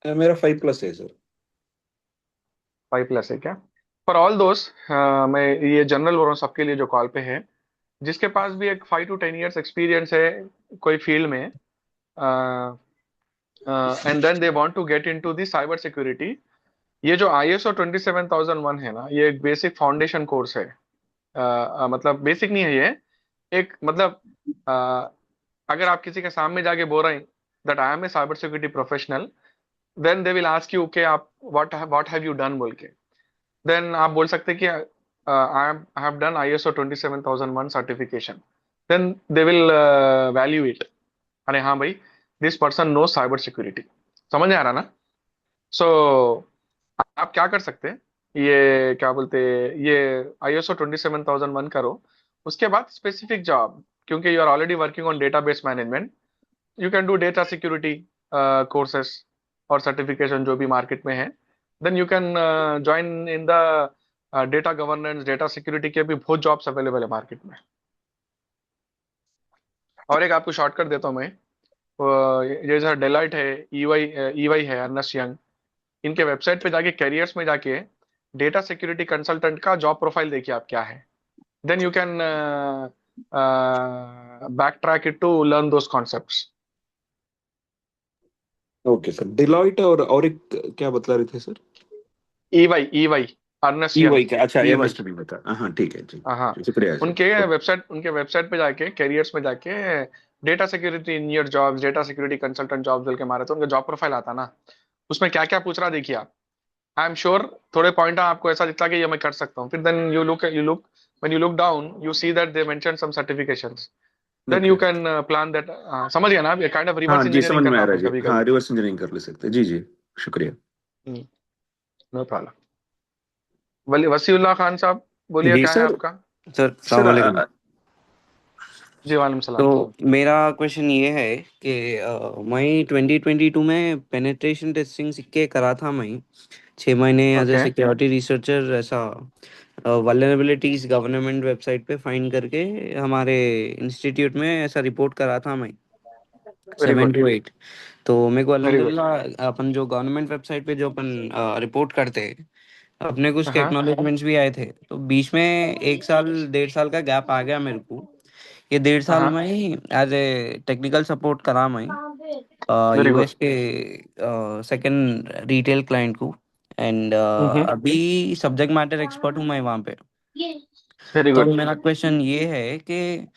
मेरा 5+ है सर। 5+ है क्या? फॉर ऑल दोस्त, मैं ये जनरल बोल रहा हूँ सबके लिए जो कॉल पे है, जिसके पास भी एक 5 to 10 years एक्सपीरियंस है कोई फील्ड में, and then they want to get into the cyber security, ये जो ISO 27001 है ना, ये एक बेसिक फाउंडेशन कोर्स है। मतलब बेसिक नहीं है ये, एक मतलब अगर आप किसी के सामने जाके बोल रहे हैं that I am a cyber security professional, then they will ask you के आप व्हाट हैव यू डन बोल के, देन आप बोल सकते हैं कि I have done ISO 27001 certification, then they will value it. अरे हाँ भाई, this person no cyber security. समझ में आ रहा ना? सो आप क्या कर सकते हैं, ये क्या बोलते हैं, ये ISO 27001 करो, उसके बाद स्पेसिफिक जॉब, क्योंकि you are already working on database management, you can do data security courses और सर्टिफिकेशन जो भी मार्केट में है, then you can join in the data governance, data security के भी बहुत जॉब्स अवेलेबल है मार्केट में। और एक आपको शॉर्टकट देता हूँ मैं, ये जो डेलाइट है, EY है, अर्नेस्ट यंग, इनके वेबसाइट पे जाके कैरियर्स में जाके डेटा सिक्योरिटी कंसल्टेंट का जॉब प्रोफाइल देखिए आप क्या है, then you can back track it to learn those concepts. Okay sir, Deloitte और एक क्या बतला रहे थे सर? EY अर्नेस्ट यंग, EY का, अच्छा EY। एमएस भी बता, हाँ ठीक है जी, हाँ, शुक्रिया सर। उनके वेबसाइट पे जाके कैरियर्स में जाके data security in your jobs, data security consultant jobs बोल के मारे तो उनका जॉब प्रोफाइल आता ना, उसमें क्या क्या पूछ रहा देखिए आप। आई एम श्योर थोड़े पॉइंट आपको ऐसा दिखता कि ये मैं कर सकता हूँ, फिर then you look when you look down you see that they mention some certifications, then you okay, can plan that. समझ गया ना आप, ये काइंड ऑफ हाँ रिवर्स जी समझ इंजीनियरिंग में करना आ आप रहा है जी, कभी हाँ कभी। रिवर्स इंजीनियरिंग कर ले सकते हैं जी जी, शुक्रिया। No problem. वसीउल्लाह खान साहब, बोलिए जी क्या है सर। आपका? सर सर सलाम वालेकुम। जी वालेकुम सलाम। तो मेरा क्वेश्चन ये है कि मैं 2022 में पेनिट्रेशन टेस्टिंग सीख के करा था मैं 6 महीने as a okay, security researcher, ऐसा वल्नरेबिलिटीज गवर्नमेंट वेबसाइट पे फाइंड करके हमारे इंस्टीट्यूट में ऐसा रिपोर्ट करा था मैं very seven good, two eight तो मेरे को वेरी गुड। अल्हम्दुलिल्लाह अपन जो गवर्नमेंट वेबसाइट पे जो अपन रिपोर्ट करते हैं अपने कुछ हाँ एक्नॉलेजमेंट्स भी आए थे। तो बीच में 1 साल 1.5 साल का गैप आ गया मेरे को। ये 1.5 साल हाँ, में ही एज ए टेक्निकल सपोर्ट करा मैं वेरी गुड। यूएस के सेकंड रिटेल क्लाइंट को। एंड अभी सब्जेक्ट मैटर एक्सपर्ट हूँ मैं वहाँ पे। वेरी तो गुड। मेरा क्वेश्चन ये है कि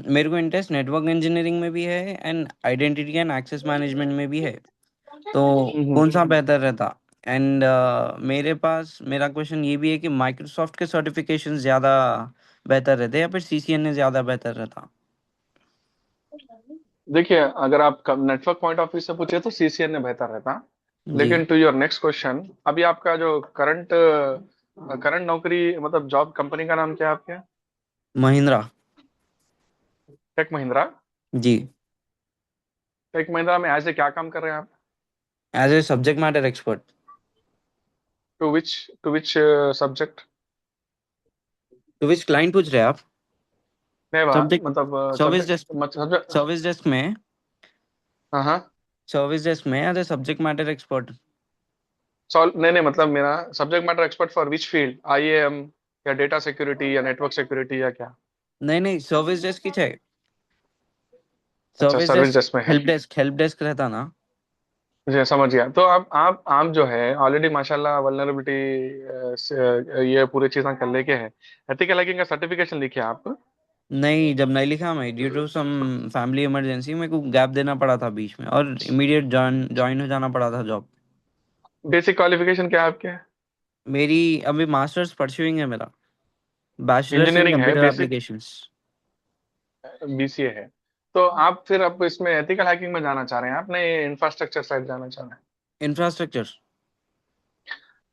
मेरे को इंटरेस्ट नेटवर्क इंजीनियरिंग में भी है and identity and access management में भी है, तो कौन सा बेहतर रहता? एंड मेरे पास मेरा क्वेश्चन ये भी है कि माइक्रोसॉफ्ट के सर्टिफिकेशन ज़्यादा बेहतर रहते या फिर सीसीएनए ज़्यादा बेहतर रहता? देखिए, अगर आप नेटवर्क पॉइंट ऑफ व्यू से पूछे तो CCNA बेहतर रहता, जी। लेकिन टू योर नेक्स्ट क्वेश्चन, अभी आपका जो करंट करंट नौकरी मतलब जॉब कंपनी का नाम क्या है आपके? महिंद्रा। टेक महिंद्रा। जी। टेक महिंद्रा में एज ए क्या काम कर रहे हैं आप? As a subject matter expert. To which subject? तो विच क्लाइंट पूछ रहे हैं आप? नहीं वाह, सब्जेक्ट मतलब service desk subject subject. Service desk में हाँ हाँ, सर्विस डेस्क में as a subject matter expert. Solve नहीं नहीं, मतलब मेरा subject matter expert for which field, IAM या डेटा सिक्योरिटी या नेटवर्क सिक्योरिटी या क्या? नहीं नहीं, सर्विस डेस्क ही है। अच्छा, सर्विस सर्विस डेस्क डेस्क में है। हेल्प डेस्क रहता ना। जी समझ गया। तो आप जो है ऑलरेडी माशाल्लाह वल्नरेबिलिटी ये पूरी चीजें कर लेके है, एथिकल हैकिंग का सर्टिफिकेशन लिखिए आप। नहीं, जब नहीं लिखा मैं due to some family emergency मेरे को गैप देना पड़ा था बीच में और इमीडिएट ज्वाइन हो जाना पड़ा था जॉब। बेसिक क्वालिफिकेशन क्या है आपके? मेरी अभी मास्टर्स परस्यूइंग है मेरा, बैचलर्स इन इंजीनियरिंग है, कंप्यूटर बेसिक एप्लीकेशंस। BCA है। तो आप फिर अब इसमें एथिकल हैकिंग में जाना चाह रहे हैं, आप नहीं इंफ्रास्ट्रक्चर साइड जाना चाह रहे हैं? इंफ्रास्ट्रक्चर।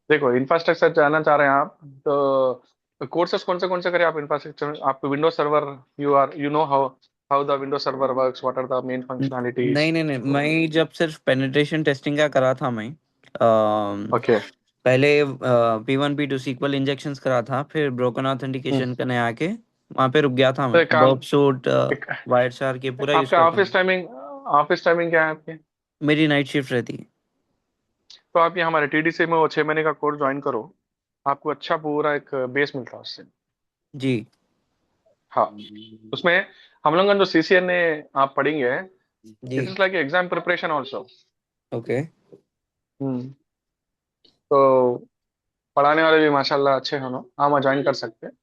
देखो इंफ्रास्ट्रक्चर जाना चाह रहे हैं आप, तो कोर्सेस कौन से करें आप इंफ्रास्ट्रक्चर? आप Windows server, you know how how the Windows server works, what are the main functionalities? नहीं नहीं नहीं, मैं जब सिर्फ पेनिट्रेशन टेस्टिंग का करा था मैं, ओके। पहले P1 P2 सीक्वल इंजेक्शंस करा था, फिर ब्रोकन ऑथेंटिकेशन करने आके वहां पे रुक गया था तो मैं। एक काम, बर्ब सूट, एक, वायरशार के पूरा यूज आपका करता हूँ। ऑफिस टाइमिंग क्या है आपकी? मेरी नाइट शिफ्ट रहती है। तो आप ये हमारे टीडीसी में वो 6 महीने का कोर्स ज्वाइन करो, आपको अच्छा पूरा एक बेस मिलता है उससे। जी। हाँ, उसमें हम लोगों का जो CCNA आप पढ़ेंगे, जी। It is like exam preparation also. Okay. Hmm. तो पढ़ाने वाले भी माशाल्लाह अच्छे हैं ना, आप ज्वाइन कर सकते हैं।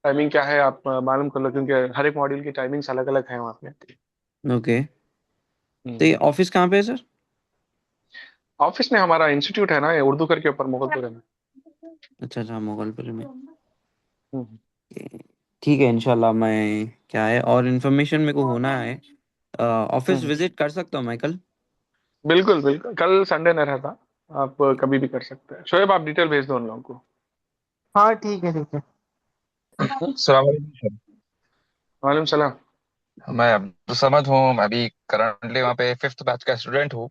टाइमिंग क्या है आप मालूम कर लो, क्योंकि हर एक मॉड्यूल की टाइमिंग्स अलग अलग है वहाँ पे। ओके, तो ये हम्म। ऑफिस कहाँ पे है सर? ऑफिस में हमारा इंस्टीट्यूट है ना, ये उर्दू करके ऊपर मुगलपुर में। अच्छा अच्छा, मुगलपुर में। हम्म। ठीक है, इंशाल्लाह मैं, क्या है और इन्फॉर्मेशन मेरे को होना है, ऑफिस हम्म। विजिट कर सकता हूँ मैं कल? बिल्कुल बिल्कुल, कल संडे नहीं रहता, आप कभी भी कर सकते हैं। शोएब आप डिटेल भेज दो उन लोगों को। हाँ ठीक है ठीक है। सलाम वालेकुम सर। वालेकुम सलाम। मैं अब्दुल समद हूँ। मैं अभी करंटली वहाँ पे 5th बैच का स्टूडेंट हूँ।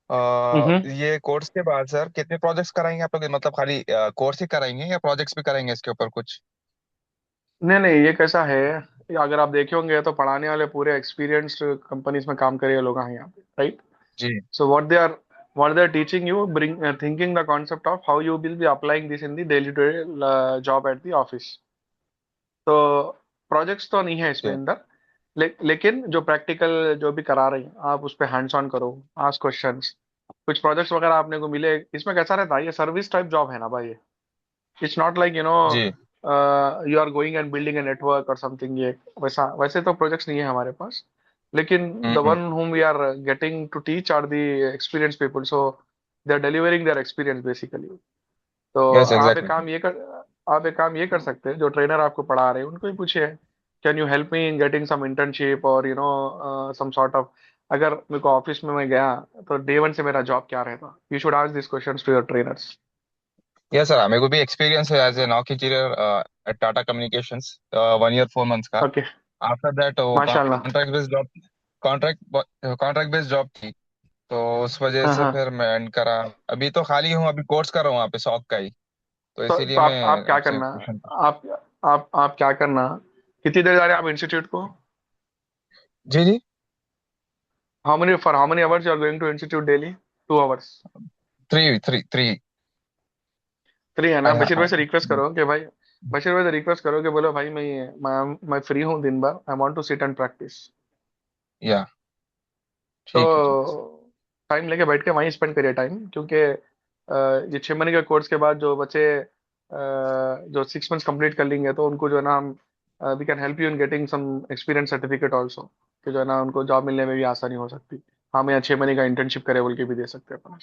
हम्म। ये कोर्स के बाद सर कितने प्रोजेक्ट्स कराएंगे आप लोग? मतलब खाली कोर्स ही कराएंगे या प्रोजेक्ट्स भी कराएंगे इसके ऊपर कुछ? नहीं नहीं, ये कैसा है, ये अगर आप देखे होंगे तो पढ़ाने वाले पूरे एक्सपीरियंस्ड कंपनीज में काम करे लोग हैं यहाँ पे, राइट? जी So what they are teaching you, thinking the concept of how you will be applying this in the daily to day job at the office. तो प्रोजेक्ट्स तो नहीं है इसमें जी अंदर, लेकिन जो प्रैक्टिकल जो भी करा रही हैं आप उस पे हैंड्स ऑन करो, आस्क क्वेश्चंस। कुछ प्रोजेक्ट्स वगैरह आपने को मिले, इसमें कैसा रहता है, ये सर्विस टाइप जॉब है ना भाई ये। इट्स नॉट लाइक जी you are going and building a network और समथिंग, ये वैसा वैसे तो प्रोजेक्ट्स नहीं है हमारे पास। लेकिन the hmm. One whom we are getting to teach are the experience people, so they are delivering their experience basically. तो यस एग्जैक्टली। आप एक काम ये कर सकते हैं, जो ट्रेनर आपको पढ़ा रहे हैं उनको ही पूछिए, can you help me in getting some internship और सम सॉर्ट ऑफ, अगर मेरे को ऑफिस में मैं गया तो डे 1 से मेरा जॉब क्या रहता। You should ask this questions to your trainers. Yes sir, मेरे को भी एक्सपीरियंस है as a NOC engineer at Tata communications, 1 year 4 months का। ओके। आफ्टर दैट वो माशाल्लाह। कॉन्ट्रैक्ट बेस्ड जॉब थी, तो उस वजह हाँ से हाँ। फिर मैं एंड करा। अभी तो खाली हूँ, अभी कोर्स कर रहा हूँ वहाँ पे सॉक का ही, तो तो इसीलिए मैं आप क्या आपसे करना, क्वेश्चन। आप आप क्या करना, कितनी देर जा रहे हैं आप इंस्टीट्यूट को? जी जी। How many hours you are going to institute daily? 2 hours? Three three three. 3 है ना? बशीर भाई से रिक्वेस्ट करो कि भाई, बशीर भाई से रिक्वेस्ट करो कि बोलो भाई मैं फ्री हूँ दिन भर, I want to sit and practice. या ठीक है ठीक है। तो टाइम लेके बैठ के वहीं स्पेंड करिए टाइम, क्योंकि ये 6 महीने के कोर्स के बाद जो बच्चे जो 6 मंथ्स कंप्लीट कर लेंगे, तो उनको जो है ना हम we can help you in getting some experience certificate also, कि जो है ना उनको जॉब मिलने में भी आसानी हो सकती। हम यहाँ 6 महीने का इंटर्नशिप करे बोल के भी दे सकते हैं अपन।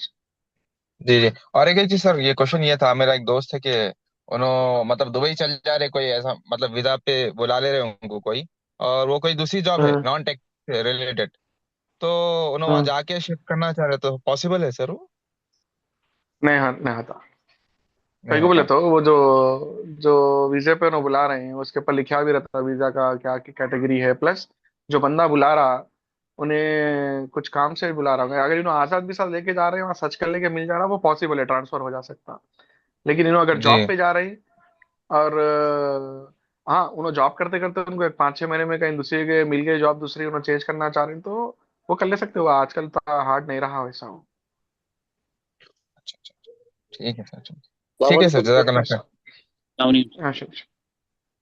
जी जी। और एक एक चीज सर, ये क्वेश्चन ये था, मेरा एक दोस्त है कि उन्होंने मतलब दुबई चल जा रहे, कोई ऐसा मतलब विदा पे बुला ले रहे हैं उनको कोई, और वो कोई दूसरी जॉब है हम्म। नॉन टेक रिलेटेड, तो उन्होंने वहां हम्म। जाके शिफ्ट करना चाह रहे, तो पॉसिबल है सर वो? नहीं हाँ, नहीं आता। नहीं कई को बोले होता। तो वो जो जो वीजे पे उन्हें बुला रहे हैं उसके ऊपर लिखा भी रहता है वीजा का क्या कैटेगरी है, प्लस जो बंदा बुला रहा उन्हें कुछ काम से बुला रहा है। अगर इन्हों आजाद भी साथ लेके जा रहे हैं, वहाँ सर्च कर लेके मिल जा रहा, वो पॉसिबल है, ट्रांसफर हो जा सकता। लेकिन इन्हों अगर जी जॉब पे जा रहे हैं और हाँ, उन्होंने जॉब करते करते उनको एक 5-6 महीने में कहीं दूसरी जगह मिल गई जॉब, दूसरी उन्होंने चेंज करना चाह रहे हैं, तो वो कर ले सकते हो। आजकल तो हार्ड नहीं रहा वैसा हो। अच्छा अच्छा अच्छा। ठीक है सर, ठीक है सर, जजाकल्ला खैर। हाँ शुक्रिया।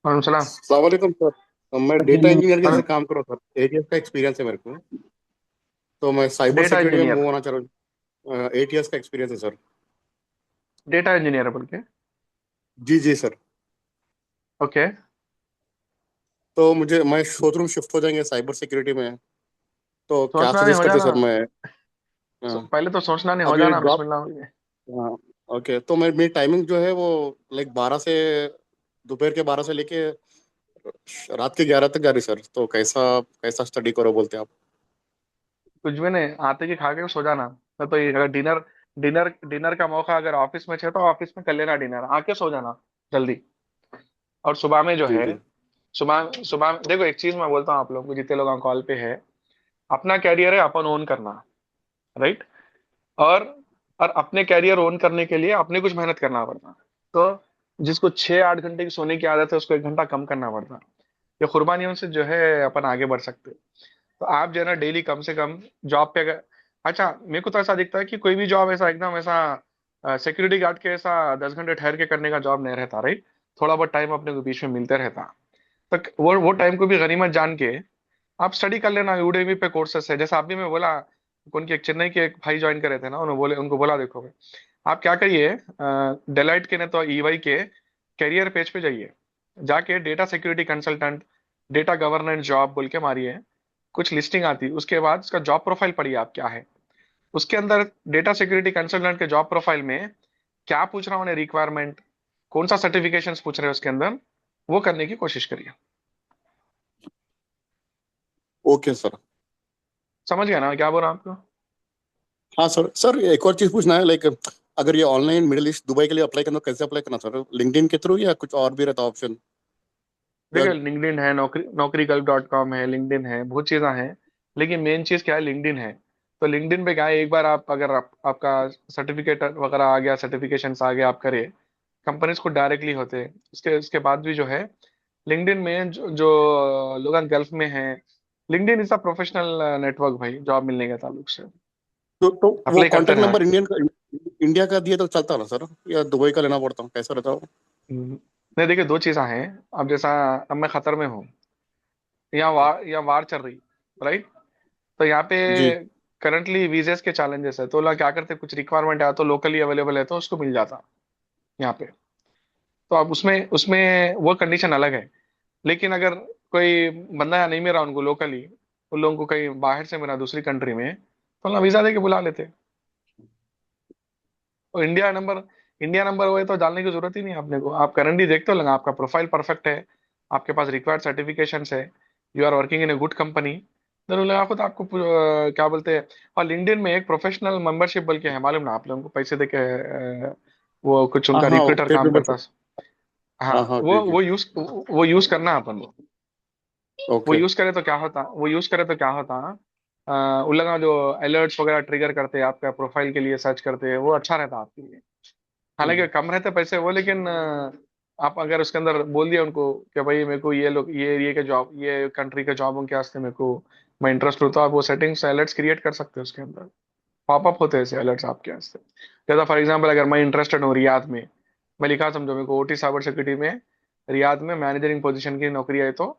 वालेकुम सलाम। सलामकुम सर। मैं डेटा इंजीनियर के जैसे काम कर रहा था, 8 years का एक्सपीरियंस है मेरे को। तो मैं साइबर डेटा सिक्योरिटी में इंजीनियर, मूव होना चाह रहा हूँ। 8 years का एक्सपीरियंस है सर। डेटा इंजीनियर बोल के? जी जी सर। ओके। तो मैं सोच रहा हूँ शिफ्ट हो जाएंगे साइबर सिक्योरिटी में। तो क्या सोचना नहीं सजेस्ट हो करते जाना, सर मैं? हाँ, पहले तो सोचना नहीं हो अब ये जाना, जॉब। बिस्मिल्लाह बोलिए। हाँ। ओके, तो मेरी टाइमिंग जो है वो लाइक 12 से, दोपहर के 12 से लेके रात के 11 तक जा रही सर। तो कैसा कैसा स्टडी करो बोलते आप? कुछ भी नहीं, आते के खा के सो जाना। मैं तो ये अगर डिनर डिनर डिनर का मौका अगर ऑफिस में है तो ऑफिस में कर लेना डिनर, आके सो जाना जल्दी। और सुबह में जो जी है, जी सुबह सुबह देखो एक चीज मैं बोलता हूँ आप लोगों को, जितने लोग कॉल पे है, अपना कैरियर है अपन ओन करना, राइट। और और अपने कैरियर ओन करने के लिए अपने कुछ मेहनत करना पड़ता। तो जिसको 6-8 घंटे की सोने की आदत है उसको 1 घंटा कम करना पड़ता। ये कुर्बानियों से जो है अपन आगे बढ़ सकते। तो आप जो है ना डेली कम से कम जॉब पे अगर, अच्छा मेरे को तो ऐसा दिखता है कि कोई भी जॉब ऐसा एकदम ऐसा सिक्योरिटी गार्ड के ऐसा 10 घंटे ठहर के करने का जॉब नहीं रहता, राइट। थोड़ा बहुत टाइम अपने को बीच में मिलते रहता। तो वो टाइम को भी गनीमत जान के आप स्टडी कर लेना। यूडेमी पे कोर्सेस है, जैसा अभी मैं बोला, उनके एक चेन्नई के एक भाई ज्वाइन करे थे ना, उनको बोला देखो भाई, आप क्या करिए, डेलाइट के नहीं तो ईवाई के कैरियर पेज पे जाइए, जाके data security consultant, data governance job बोल के मारिए, कुछ लिस्टिंग आती, उसके बाद उसका जॉब प्रोफाइल पढ़िए आप क्या है। उसके अंदर डेटा सिक्योरिटी कंसल्टेंट के जॉब प्रोफाइल में क्या पूछ रहा हूँ रिक्वायरमेंट, कौन सा सर्टिफिकेशन पूछ रहे हैं उसके अंदर, वो करने की कोशिश करिए। Okay sir. समझ गया ना क्या बोल रहा हूँ आपको? हाँ सर, सर एक और चीज पूछना है, लाइक अगर ये ऑनलाइन मिडिल ईस्ट दुबई के लिए अप्लाई करना, कैसे अप्लाई करना सर? लिंक्डइन के थ्रू या कुछ और भी रहता ऑप्शन? या देखिए लिंक्डइन है, नौकरीगल्फ.com है, लिंक्डइन है, बहुत चीज़ें हैं। लेकिन मेन चीज़ क्या है, लिंक्डइन है। तो लिंक्डइन पे क्या है, एक बार आप अगर आपका सर्टिफिकेट वगैरह आ गया, सर्टिफिकेशंस आ गए, आप करे, कंपनीज को डायरेक्टली होते हैं। उसके बाद भी जो है लिंक्डइन में जो लोग गल्फ में हैं, LinkedIn is a professional network भाई, जॉब मिलने के ताल्लुक से तो वो अप्लाई करते कॉन्टेक्ट रहना। नंबर इंडिया का दिए तो चलता ना सर, या दुबई का लेना पड़ता? कैसा रहता हो? नहीं देखिए, दो चीज़ें हैं। अब जैसा अब मैं खतर में हूँ, यहाँ वार चल रही, राइट। तो यहाँ पे जी करंटली वीजेस के चैलेंजेस है, तो लोग क्या करते हैं, कुछ रिक्वायरमेंट आया तो लोकली अवेलेबल है तो उसको मिल जाता यहाँ पे। तो अब उसमें उसमें वो कंडीशन अलग है। लेकिन अगर कोई बंदा यहाँ नहीं मिला उनको लोकली, उन लोगों को कहीं बाहर से मिला दूसरी कंट्री में, तो ना वीजा दे के बुला लेते। तो इंडिया नंबर वो है तो डालने की जरूरत ही नहीं है अपने को। आप करंटली देखते हो लगा, आपका प्रोफाइल परफेक्ट है, आपके पास रिक्वायर्ड सर्टिफिकेशन है, you are working in a good company, तो लगा खुद आपको क्या बोलते हैं। और लिंक्डइन में एक प्रोफेशनल मेंबरशिप बोल के है, मालूम ना आप लोगों को, पैसे दे के वो कुछ हाँ उनका हाँ, रिक्रूटर पेड काम करता मेंबरशिप। है। हाँ, हाँ हाँ वो जी जी। वो यूज करना है अपन को। वो ओके। यूज करे तो क्या होता, उन लोग जो अलर्ट्स वगैरह ट्रिगर करते हैं आपका प्रोफाइल के लिए, सर्च करते हैं, वो अच्छा रहता आपके लिए। हालांकि हम्म। कम रहते पैसे वो, लेकिन आप अगर उसके अंदर बोल दिया उनको कि भाई मेरे को ये लोग ये एरिया के जॉब, ये कंट्री के जॉबों के वास्ते मेरे को, मैं इंटरेस्ट हूँ, तो आप वो सेटिंग्स अलर्ट्स क्रिएट कर सकते हो उसके अंदर। पॉपअप होते हैं ऐसे अलर्ट्स आपके वास्ते। जैसा फॉर एग्जांपल अगर मैं इंटरेस्टेड हूँ रियाद में, मैं लिखा समझो मेरे को ओटी साइबर सिक्योरिटी में रियाद में मैनेजरिंग पोजीशन की नौकरी आई, तो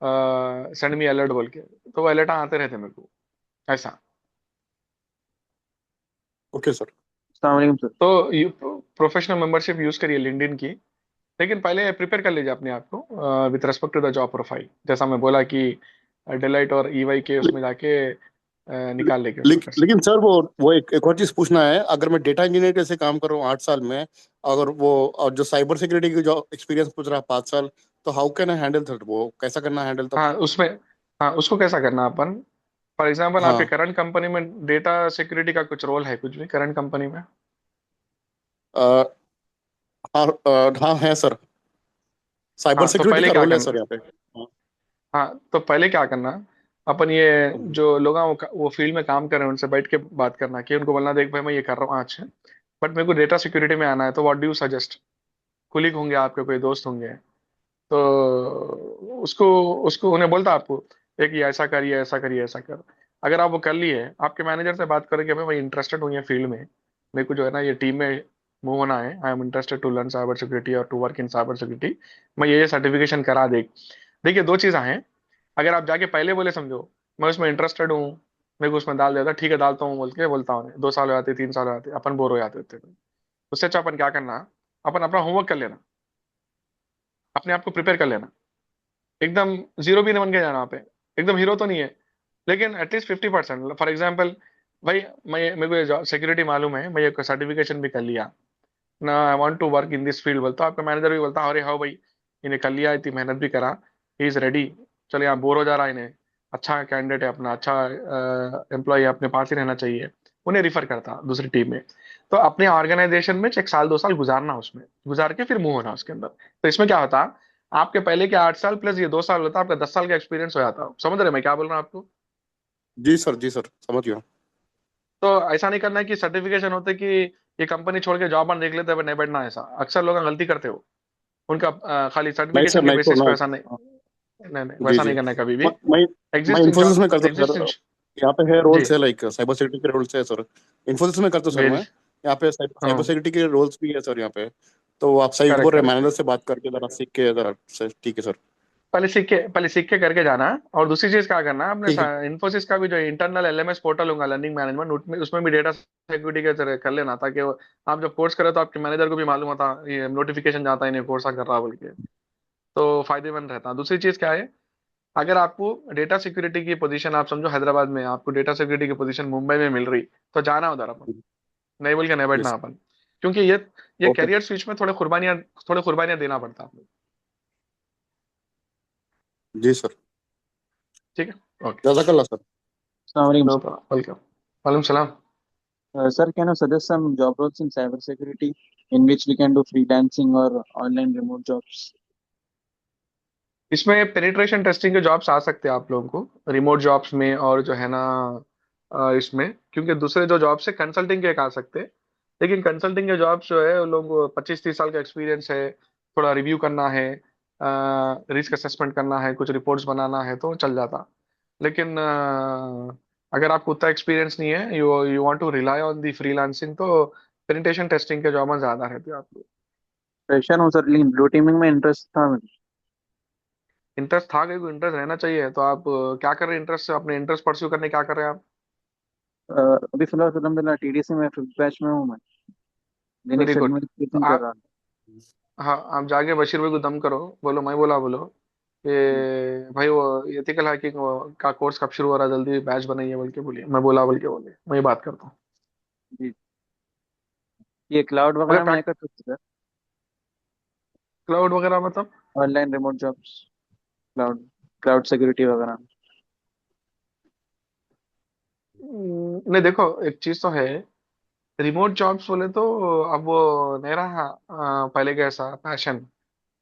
सेंड मी अलर्ट बोल के, तो वो अलर्ट आते रहते मेरे को ऐसा। Okay sir. अस्सलाम वालेकुम सर। तो प्रोफेशनल मेंबरशिप यूज करिए लिंक्डइन की, लेकिन पहले प्रिपेयर कर लीजिए अपने आप को with respect to the job profile, जैसा मैं बोला कि डेलाइट और ईवाई के उसमें जाके निकाल लेके उसको कर लेकिन सकते सर वो एक और चीज पूछना है, अगर मैं डेटा इंजीनियर कैसे काम कर रहा हूँ 8 साल में, अगर वो और जो साइबर सिक्योरिटी की जो एक्सपीरियंस पूछ रहा है 5 साल, तो how can I handle sir? वो कैसा करना हैंडल तब? हाँ उसमें, हाँ उसको कैसा करना अपन, फॉर एग्जांपल आपके हाँ करंट कंपनी में डेटा सिक्योरिटी का कुछ रोल है, कुछ भी करंट कंपनी में? अ, हाँ हाँ है सर, साइबर हाँ तो सिक्योरिटी पहले का क्या रोल है करना, सर यहाँ पे। हाँ हाँ तो पहले क्या करना, अपन ये जो लोग हैं वो फील्ड में काम कर रहे हैं उनसे बैठ के बात करना, कि उनको बोलना देख भाई मैं ये कर रहा हूँ आज, बट मेरे को डेटा सिक्योरिटी में आना है, तो what do you suggest. Colleague होंगे आपके, कोई दोस्त होंगे, तो उसको उसको उन्हें बोलता आपको एक ये ऐसा करिए, ऐसा करिए, ऐसा कर। अगर आप वो कर लिए, आपके मैनेजर से बात करें कि भाई मैं इंटरेस्टेड हूँ ये फील्ड में, मेरे को जो है ना ये टीम में मूव होना है, I am interested to learn cyber security और to work in cyber security, मैं ये सर्टिफिकेशन करा दे। देखिए दो चीज़ें हैं, अगर आप जाके पहले बोले समझो मैं उसमें इंटरेस्टेड हूँ, मेरे को उसमें डाल देता, ठीक है डालता हूँ बोल के बोलता हूँ, 2 साल हो जाते, 3 साल हो जाते, अपन बोर हो जाते थे। उससे अच्छा अपन क्या करना, अपन अपना होमवर्क कर लेना, अपने आप को प्रिपेयर कर लेना, एकदम जीरो भी नहीं बन के जाना वहाँ पे, एकदम हीरो तो नहीं है, लेकिन एटलीस्ट 50%। फॉर एग्जाम्पल भाई, मैं मेरे को सिक्योरिटी मालूम है, मैं ये सर्टिफिकेशन भी कर लिया ना, I want to work in this field बोलता, आपका मैनेजर भी बोलता अरे हाँ भाई इन्हें कर लिया, इतनी मेहनत भी करा, ही इज रेडी, चलो यहाँ बोर हो जा रहा है इन्हें, अच्छा कैंडिडेट है अपना, अच्छा एम्प्लॉय है, अपने पास ही रहना चाहिए, उन्हें रिफर करता दूसरी टीम में। तो अपने ऑर्गेनाइजेशन में 1 साल 2 साल गुजारना, उसमें गुजार के फिर मूव होना उसके अंदर। तो इसमें क्या होता, आपके पहले के 8 साल प्लस ये 2 साल होता, आपका 10 साल का एक्सपीरियंस हो जाता। समझ रहे मैं क्या बोल रहा हूँ आपको? जी सर समझ गया। तो ऐसा नहीं करना है कि सर्टिफिकेशन होते कि ये कंपनी छोड़ के जॉब में देख लेते हैं, नहीं बैठना। ऐसा अक्सर लोग गलती करते हो, उनका खाली नहीं सर्टिफिकेशन सर, के नहीं बेसिस पे छोड़ना। ऐसा नहीं। नहीं, जी वैसा जी। नहीं करना है कभी भी। मैं एग्जिस्टिंग इन्फोसिस जॉब, में करता हूँ एग्जिस्टिंग। सर। यहाँ पे है जी, रोल्स है, लाइक साइबर सिक्योरिटी के रोल्स है सर। इन्फोसिस में करता हूँ सर वेरी। मैं। यहाँ पे साइबर सिक्योरिटी के रोल्स भी है सर यहाँ पे। तो आप सही बोल करेक्ट रहे, करेक्ट। मैनेजर से बात करके जरा सीख के जरा ठीक है सर। पहले सीख के करके जाना। और दूसरी चीज क्या करना, अपने ठीक है। इन्फोसिस का भी जो इंटरनल एलएमएस पोर्टल होगा, लर्निंग मैनेजमेंट, उसमें भी डेटा सिक्योरिटी के तरह कर लेना, ताकि आप जब कोर्स करें तो आपके मैनेजर को भी मालूम होता, ये नोटिफिकेशन जाता है इन्हें कोर्स कर रहा बोल के। तो फायदेमंद रहता। दूसरी चीज क्या है, अगर आपको डेटा सिक्योरिटी की पोजीशन, आप समझो हैदराबाद में आपको डेटा सिक्योरिटी की पोजीशन मुंबई में मिल रही, तो जाना उधर अपन, नहीं बोल के नहीं बैठना यस। अपन। क्योंकि ये ओके। कैरियर स्विच में थोड़े कुर्बानियां देना पड़ता है आपको। जी सर। ठीक है, ओके। जजाकल्ला सर। No problem, welcome. वालेकुम सलाम। Sir, can you suggest some job roles in cybersecurity in which we can do freelancing or online remote jobs? इसमें पेनिट्रेशन टेस्टिंग के जॉब्स आ सकते हैं आप लोगों को रिमोट जॉब्स में, और जो है ना इसमें, क्योंकि दूसरे जो जॉब्स है कंसल्टिंग के एक आ सकते हैं। लेकिन कंसल्टिंग के जॉब्स जो है उन लोगों को 25-30 साल का एक्सपीरियंस है, थोड़ा रिव्यू करना है, रिस्क असेसमेंट करना है, कुछ रिपोर्ट्स बनाना है, तो चल जाता। लेकिन अगर आपको उतना एक्सपीरियंस नहीं है, you you want to rely on the freelancing, तो पेनिट्रेशन टेस्टिंग के जॉब में ज्यादा रहते हैं आपको। Fresher हूँ सर, लेकिन ब्लू टीमिंग में इंटरेस्ट था मुझे। इंटरेस्ट था कि इंटरेस्ट रहना चाहिए। तो आप क्या कर रहे हैं इंटरेस्ट से, अपने इंटरेस्ट परस्यू करने क्या कर रहे हैं आप? अभी फिलहाल अलहमदिल्ला टीडीसी में 5th बैच में हूँ मैं। Very Linux good. तो एडमिनिस्ट्रेशन कर रहा आप, हाँ, आप जाके बशीर भाई को दम करो, बोलो मैं बोला, बोलो कि हूँ। भाई वो एथिकल हैकिंग का कोर्स कब शुरू हो रहा है, जल्दी बैच बनाइए बोल के बोलिए, मैं बोला बोल के बोलिए, मैं ये बात करता हूँ। जी, ये क्लाउड मतलब वगैरह में नहीं कर सकते सर? क्लाउड वगैरह मतलब? Online remote jobs, cloud cloud security वगैरह। नहीं, देखो एक चीज तो है, रिमोट जॉब्स बोले तो अब वो नहीं रहा पहले के ऐसा पैशन।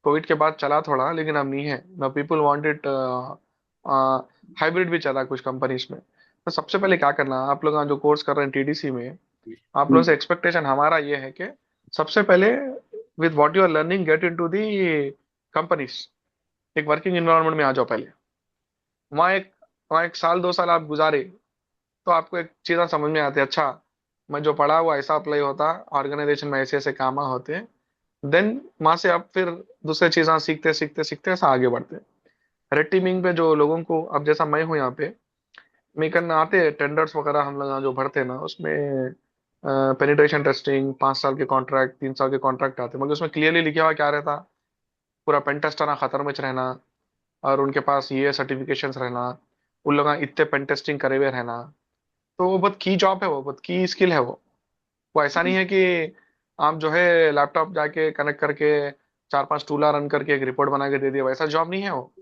कोविड के बाद चला थोड़ा, लेकिन अब नहीं है ना। पीपल वांट इट, हाइब्रिड भी चला कुछ कंपनीज में। तो सबसे पहले क्या करना, आप लोग जो कोर्स कर रहे हैं टीडीसी में, आप लोगों से एक्सपेक्टेशन हमारा ये है कि सबसे पहले with what you are learning get into the companies, एक वर्किंग एनवायरनमेंट में आ जाओ पहले। वहाँ एक साल 2 साल आप गुजारे, तो आपको एक चीज़ समझ में आती है, अच्छा मैं जो पढ़ा वो ऐसा अप्लाई होता, ऑर्गेनाइजेशन में ऐसे ऐसे काम होते हैं। देन वहां से आप फिर दूसरे चीज़ें सीखते सीखते सीखते ऐसा आगे बढ़ते हैं। रेड टीमिंग पे जो लोगों को, अब जैसा मैं हूँ यहाँ पे, मैं करना आते हैं टेंडर्स वगैरह, हम लोग यहाँ जो भरते हैं ना, उसमें पेनिट्रेशन टेस्टिंग 5 साल के कॉन्ट्रैक्ट, 3 साल के कॉन्ट्रैक्ट आते हैं, मगर उसमें क्लियरली लिखा हुआ क्या रहता, पूरा पेन टेस्ट आना खतर में रहना, और उनके पास ये सर्टिफिकेशंस रहना, उन लोग इतने पेन टेस्टिंग करे हुए रहना। तो वो बहुत की जॉब है, वो बहुत की स्किल है वो ऐसा नहीं है कि आप जो है लैपटॉप जाके कनेक्ट करके 4-5 टूला रन करके एक रिपोर्ट बना के दे दिया, वैसा जॉब नहीं है वो।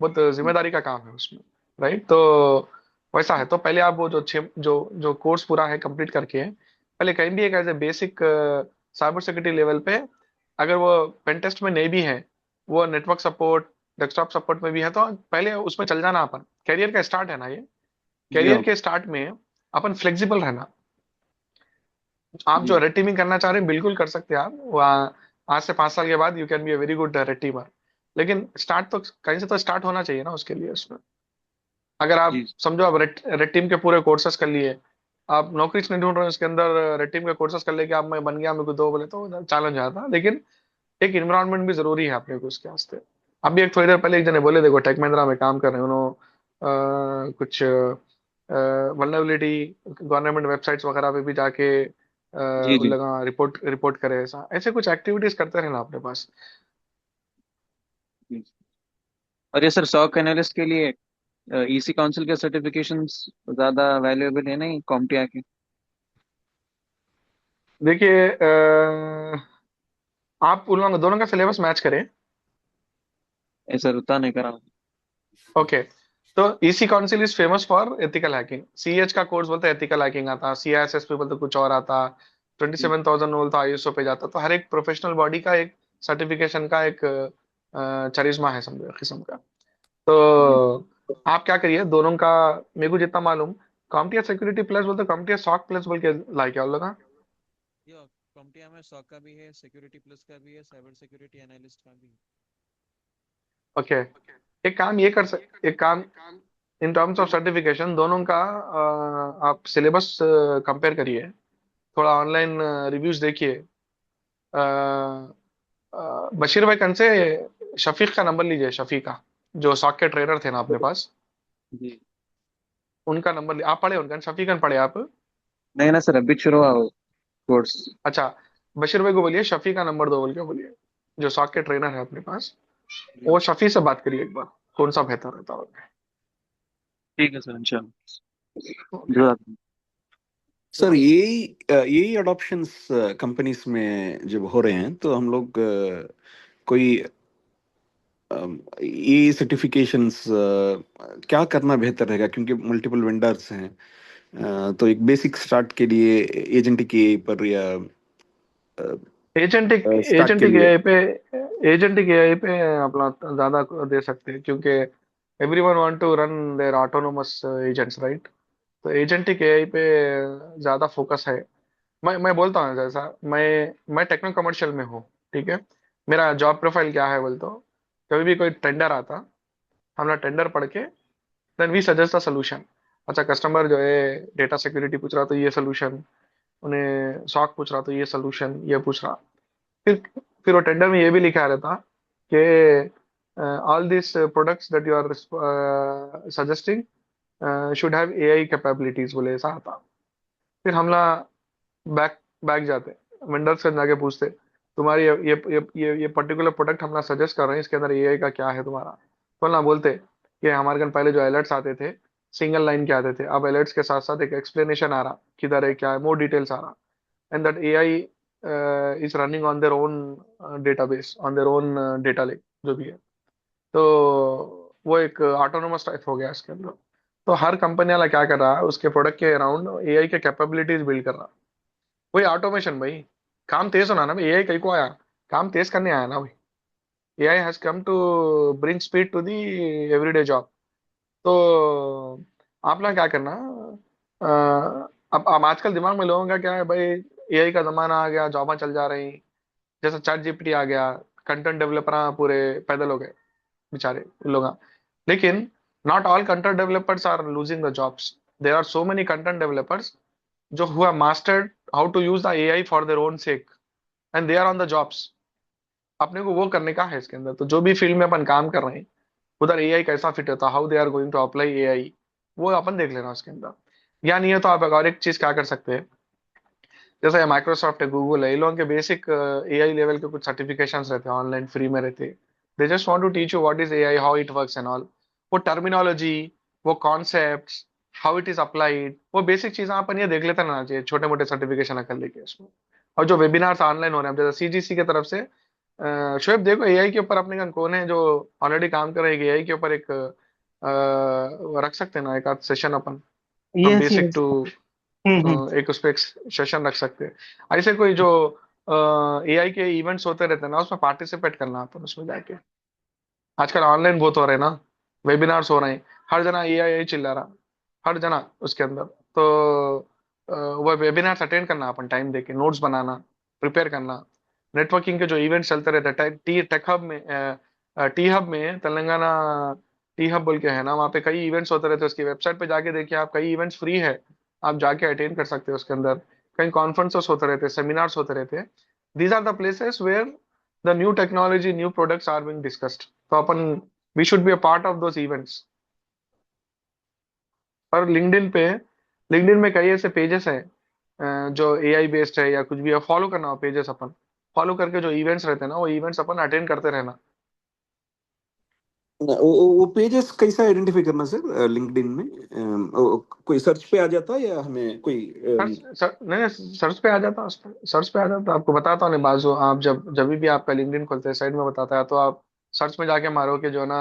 बहुत जिम्मेदारी का काम है उसमें, राइट? तो वैसा है। तो पहले आप वो जो जो जो कोर्स पूरा है कंप्लीट करके, पहले कहीं भी एक as a basic cyber security level पे, अगर वो पेन टेस्ट में नहीं भी है, वो नेटवर्क सपोर्ट, डेस्कटॉप सपोर्ट में भी है, तो पहले उसमें चल जाना। अपन कैरियर का स्टार्ट है ना ये, जी कैरियर हाँ। के स्टार्ट में अपन फ्लेक्सिबल रहना। आप जो जी रेड टीमिंग करना चाह रहे हैं बिल्कुल कर सकते हैं आप, वहाँ आज से 5 साल के बाद you can be a very good red teamer. लेकिन स्टार्ट तो कहीं से तो स्टार्ट होना चाहिए ना उसके लिए उसमें। अगर आप जी समझो आप रेड टीम के पूरे कोर्सेस कर लिए, आप नौकरी नहीं ढूंढ रहे हो उसके अंदर, रेड टीम के कोर्सेस कर लेके आप मैं बन गया, मेरे को दो बोले तो चैलेंज आता। लेकिन एक इन्वायरमेंट भी जरूरी है अपने को उसके वास्ते। अभी एक थोड़ी देर पहले एक जने बोले, देखो टेक महिंद्रा में काम कर रहे हैं उन्होंने, कुछ वल्नरेबिलिटी गवर्नमेंट वेबसाइट्स वगैरह पे भी जाके जी उन जी। लोग रिपोर्ट रिपोर्ट करे, ऐसा ऐसे कुछ एक्टिविटीज करते रहना अपने पास। जी। और ये सर सॉक एनालिस्ट के लिए ईसी काउंसिल के सर्टिफिकेशंस ज्यादा वैल्यूएबल है नहीं कॉम्प्टिया के? देखिए आप उन लोगों दोनों का सिलेबस मैच करें। ऐसा रुता नहीं करा। ओके, तो EC council is famous for ethical hacking. CEH का कोर्स बोलते हैं एथिकल हैकिंग आता, सीआईएसएसपी बोलते कुछ और आता, 27,000 बोलता आईएसओ पे जाता। तो हर एक प्रोफेशनल बॉडी का एक सर्टिफिकेशन का एक चरिश्मा है समझो किस्म का। तो आप क्या करिए दोनों का, मेरे को जितना मालूम कॉम्टिया सिक्योरिटी प्लस बोलते कॉम्टिया सॉक प्लस बोल के लाइक क्या लगा। ये कॉम्टिया में सॉक का भी है, सिक्योरिटी प्लस का भी है, साइबर सिक्योरिटी एनालिस्ट का भी है। ओके, एक काम ये कर सक एक काम इन टर्म्स ऑफ सर्टिफिकेशन दोनों का आप सिलेबस कंपेयर करिए, थोड़ा ऑनलाइन रिव्यूज देखिए। बशीर भाई कन से शफीक का नंबर लीजिए, शफीका जो सॉक के ट्रेनर थे ना अपने पास, जी उनका नंबर आप पढ़े उनका, शफीकन पढ़े आप? नहीं ना सर, अभी शुरू हुआ कोर्स। अच्छा, बशीर भाई को बोलिए शफी का नंबर दो बोल के बोलिए, जो सॉक के ट्रेनर है अपने पास, वो शफी से बात करिए एक बार, कौन सा बेहतर रहता है। ठीक है सर, इंशाल्लाह। सर यही अडॉप्शंस कंपनीज में जब हो रहे हैं तो हम लोग कोई ये सर्टिफिकेशंस क्या करना बेहतर रहेगा, क्योंकि मल्टीपल वेंडर्स हैं। तो एक बेसिक स्टार्ट के लिए एजेंटिक एआई पर या एजेंटिक स्टार्ट के एजेंटिक लिए एआई पे एजेंटिक एआई पे अपना ज्यादा दे सकते हैं, क्योंकि everyone want to run their autonomous agents right. तो एजेंटिक एआई पे ज्यादा फोकस है। मैं बोलता हूँ जैसा मैं टेक्नो कमर्शियल में हूँ, ठीक है। मेरा जॉब प्रोफाइल क्या है बोलते हो, कभी भी कोई टेंडर आता, हमने टेंडर पढ़ के then we suggest the solution. अच्छा, कस्टमर जो है डेटा सिक्योरिटी पूछ रहा तो ये सोल्यूशन, उन्हें सॉक पूछ रहा तो ये सोल्यूशन, ये पूछ रहा। फिर फिर वो टेंडर में ये भी लिखा रहता कि all this products that you are suggesting should have AI capabilities बोले, ऐसा आता। फिर हमला बैक बैक जाते, वेंडर्स से जाके पूछते तुम्हारी ये पर्टिकुलर प्रोडक्ट हम ना सजेस्ट कर रहे हैं, इसके अंदर एआई का क्या है तुम्हारा। तो ना बोलते कि हमारे गन पहले जो अलर्ट्स आते थे सिंगल लाइन के आते थे, अब अलर्ट्स के साथ साथ एक एक्सप्लेनेशन आ रहा किधर है क्या है, मोर डिटेल्स आ रहा। And that AI is running on their own database, on their own data lake जो भी है। तो वो एक ऑटोनोमस टाइप हो गया इसके अंदर। तो हर कंपनी वाला क्या कर रहा है, उसके प्रोडक्ट के अराउंड एआई के कैपेबिलिटीज बिल्ड कर रहा। वही ऑटोमेशन भाई, काम तेज होना ना भाई, एआई कहीं को आया, काम तेज करने आया ना भाई। AI has come to bring speed to the everyday job. तो आप ना क्या करना, अब आजकल दिमाग में लोगों का क्या है भाई, एआई का जमाना आ गया, जॉबा चल जा रही, जैसे चैट जीपीटी आ गया, कंटेंट डेवलपर पूरे पैदल हो गए बेचारे लोग। लेकिन not all content developers are losing the jobs, there are so many content developers जो who have mastered how to use the AI for their own sake and they are on the jobs। अपने को वो करने का है इसके अंदर। तो जो भी फील्ड में अपन काम कर रहे हैं उधर एआई कैसा फिट होता, how they are going to apply AI, वो अपन देख लेना उसके अंदर। या नहीं है तो आप और एक चीज क्या कर सकते हैं, जैसे माइक्रोसॉफ्ट है, गूगल है, इन लोगों के बेसिक एआई लेवल के कुछ सर्टिफिकेशंस रहते हैं ऑनलाइन फ्री में रहते हैं। They just want to teach you what is AI, how it works and all. वो टर्मिनोलॉजी, वो concepts, how it is applied, वो बेसिक चीजें अपन ये देख लेते ना चाहिए छोटे मोटे सर्टिफिकेशन कर लेके उसमें। और जो वेबिनार्स ऑनलाइन हो रहे हैं जैसे सीजीसी की तरफ से, शोएब देखो एआई के ऊपर अपने कौन है जो ऑलरेडी काम कर रहे हैं एआई के ऊपर, एक रख सकते हैं ना एक आध सेशन अपन, हम यस बेसिक यस। टू एक उस पर एक सेशन रख सकते हैं। ऐसे कोई जो एआई के इवेंट्स होते रहते हैं ना, उसमें पार्टिसिपेट करना अपन उसमें जाके। आजकल ऑनलाइन बहुत हो रहे हैं ना, वेबिनार्स हो रहे हैं, हर जना एआई चिल्ला रहा, हर जना उसके अंदर। तो वो वेबिनार्स अटेंड करना, अपन टाइम देके नोट्स बनाना, प्रिपेयर करना। नेटवर्किंग के जो इवेंट्स चलते रहते हैं टेक हब में, टी हब में तेलंगाना, टी हब बोल के है ना, वहाँ पे कई इवेंट्स होते रहते हैं। उसकी वेबसाइट पे जाके देखिए आप, कई इवेंट्स फ्री है, आप जाके अटेंड कर सकते हो उसके अंदर। कई कॉन्फ्रेंसेस होते रहते हैं, सेमिनार्स होते रहते हैं। These are the places where the new technology, new products are being discussed. तो अपन we should be a part of those events. और लिंक्डइन में कई ऐसे पेजेस हैं जो एआई बेस्ड है या कुछ भी है, फॉलो करना हो पेजेस अपन, फॉलो करके जो इवेंट्स रहते हैं ना वो इवेंट्स अपन अटेंड करते रहना। वो पेजेस कैसा आइडेंटिफाई करना सर लिंक्डइन में? कोई सर्च पे आ जाता है या हमें कोई नहीं सर्च पे आ जाता, उस पर सर्च पे आ जाता। आपको बताता हूँ नहीं बाजू, आप जब जब भी आपका लिंक्डइन खोलते हैं साइड में बताता है, तो आप सर्च में जाके मारो कि जो है ना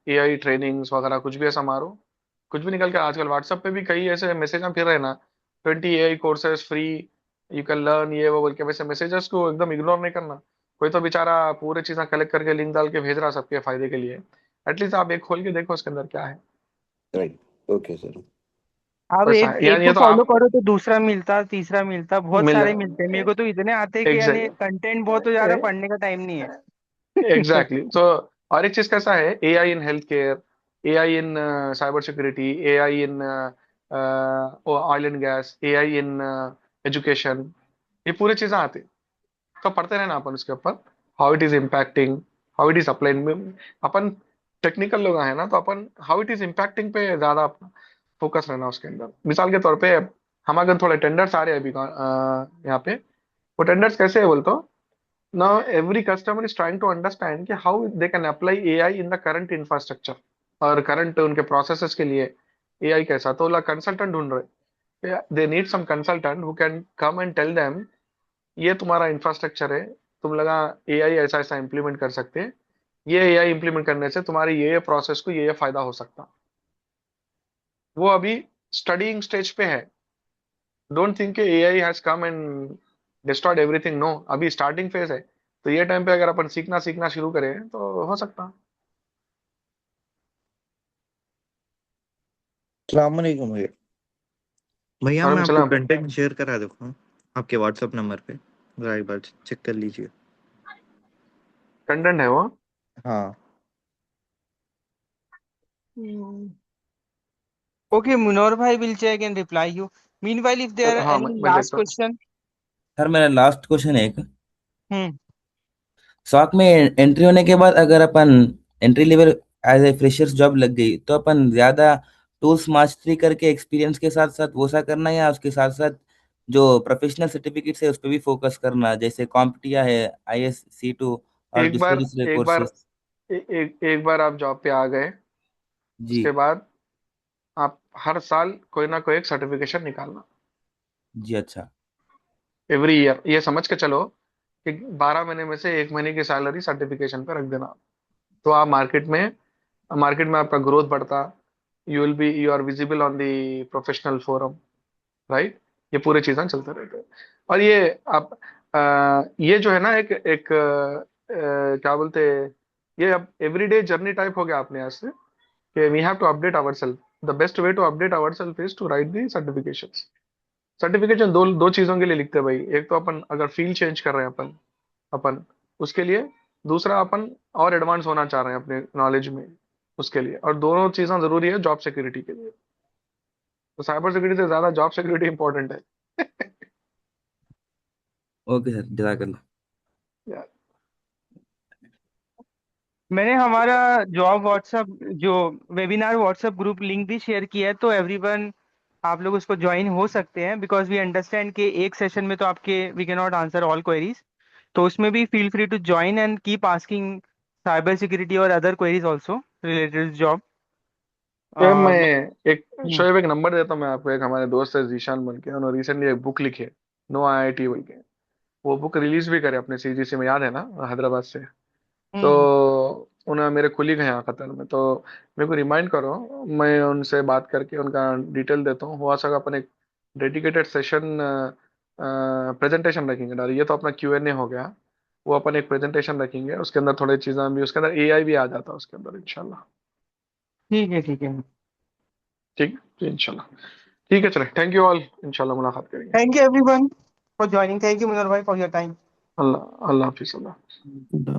एआई ट्रेनिंग्स वगैरह कुछ भी ऐसा मारो, कुछ भी निकल के आजकल व्हाट्सएप पे भी कई ऐसे मैसेज फिर रहे ना, 20 AI courses free, you can learn, ये वो बोल के, वैसे मैसेजेस को एकदम इग्नोर नहीं करना। कोई तो बेचारा पूरे चीजें कलेक्ट करके लिंक डाल के भेज रहा सबके फायदे के लिए, एटलीस्ट आप एक खोल के देखो उसके अंदर क्या है। Right, okay sir. अब वैसा एक है एक यार, को ये तो फॉलो आप करो तो दूसरा मिलता, तीसरा मिलता, बहुत मिल सारे मिलते हैं। मेरे को तो इतने आते हैं कि यानी एग्जैक्ट कंटेंट बहुत हो जा रहा है, पढ़ने का टाइम नहीं है। एग्जैक्टली। तो और एक चीज कैसा है, AI in health care, AI in cyber security, AI in oil and gas, AI in education, ये पूरी चीजें आती हैं। तो पढ़ते रहना अपन उसके ऊपर, how it is impacting, how it is applying. Upon technical लोग हैं ना, तो अपन हाउ इट इज इम्पैक्टिंग पे ज्यादा अपना फोकस रहना उसके अंदर। मिसाल के तौर पे हम अगर थोड़े टेंडर्स आ रहे हैं अभी यहाँ पे, वो टेंडर्स कैसे है बोलते हो, now every customer is trying to understand कि how they can apply AI in the current infrastructure और current उनके processes के लिए AI कैसा, तो लोग कंसल्टेंट ढूंढ रहे, they need some consultant who can come and tell them ये तुम्हारा इंफ्रास्ट्रक्चर है, तुम लगा एआई ऐसा ऐसा इंप्लीमेंट कर सकते हैं, ये एआई इंप्लीमेंट करने से तुम्हारी ये प्रोसेस को ये फायदा हो सकता। वो अभी स्टडीइंग स्टेज पे है। Don't think AI has come and destroyed everything, no, अभी स्टार्टिंग फेज है। तो ये टाइम पे अगर अपन सीखना सीखना शुरू करें तो हो सकता। अस्सलामुअलैकुम भैया। भैया मैं वालेकुम आपको सलाम। कंटेंट शेयर करा देखो आपके व्हाट्सएप नंबर पे, जरा एक बार चेक कर लीजिए। कंटेंट है वो? हाँ Okay, Munor bhai will check and reply you. Meanwhile, if there are हाँ, any मैं last देखता हूँ। question, सर मेरा लास्ट क्वेश्चन है एक। हम्म, शॉक में एंट्री होने के बाद अगर अपन entry level as a freshers job लग गई तो अपन ज्यादा टूल्स मास्टरी करके एक्सपीरियंस के साथ साथ वो सा करना, या उसके साथ साथ जो प्रोफेशनल सर्टिफिकेट्स है उस पर भी फोकस करना, जैसे कॉम्पिटिया है, ISC2 और एक दूसरे बार दूसरे एक बार कोर्सेज। एक बार आप जॉब पे आ गए, जी उसके बाद आप हर साल कोई ना कोई एक सर्टिफिकेशन निकालना, जी। अच्छा एवरी ईयर। ये समझ के चलो कि 12 महीने में से 1 महीने की सैलरी सर्टिफिकेशन पे रख देना। तो आप मार्केट में आपका ग्रोथ बढ़ता, you are visible on the professional forum, right. ये पूरे चीजें चलते रहते हैं। और ये आप ये जो है ना एक क्या बोलते हैं, ये अब एवरीडे जर्नी टाइप हो गया अपने यहाँ से, कि we have to update our self. The best way to update our self is to write the certifications. Certification दो दो चीजों के लिए लिखते हैं भाई, एक तो अपन अगर फील्ड चेंज कर रहे हैं अपन उसके लिए, दूसरा अपन और एडवांस होना चाह रहे हैं अपने नॉलेज में उसके लिए, और दोनों चीजें जरूरी है जॉब सिक्योरिटी के लिए। तो साइबर सिक्योरिटी से ज्यादा जॉब सिक्योरिटी इंपॉर्टेंट है। ओके सर, जज़ाकल्लाह। यार, मैंने हमारा जॉब व्हाट्सएप जो वेबिनार व्हाट्सएप ग्रुप लिंक भी शेयर किया है, तो एवरीवन आप लोग उसको ज्वाइन हो सकते हैं, बिकॉज वी अंडरस्टैंड कि एक सेशन में तो आपके we can not answer all queries. तो उसमें भी feel free to join and keep asking cyber security और other queries also related job. ये मैं एक शोएब एक नंबर देता हूँ मैं आपको, एक हमारे दोस्त है जीशान बोल के, उन्होंने रिसेंटली एक बुक लिखी है, नो IIT बोल के। वो बुक रिलीज भी करे अपने CGC में, याद है ना, हैदराबाद से। तो उन्हें मेरे कुलीग हैं यहाँ कतर में, तो मेरे को रिमाइंड करो, मैं उनसे बात करके उनका डिटेल देता हूँ। हुआ सका अपन एक डेडिकेटेड सेशन प्रेजेंटेशन रखेंगे डाल, ये तो अपना Q&A हो गया, वो अपन एक प्रेजेंटेशन रखेंगे, उसके अंदर थोड़ी चीज़ें भी, उसके अंदर AI भी आ जाता है उसके अंदर इंशाल्लाह। ठीक है, ठीक है। ठीक जी, इंशाल्लाह। ठीक है, चले, थैंक यू ऑल, इंशाल्लाह मुलाकात करेंगे। Thank you everyone for joining. Thank you Munar भाई for your time. Allah Allah हाफिज़। अल्लाह।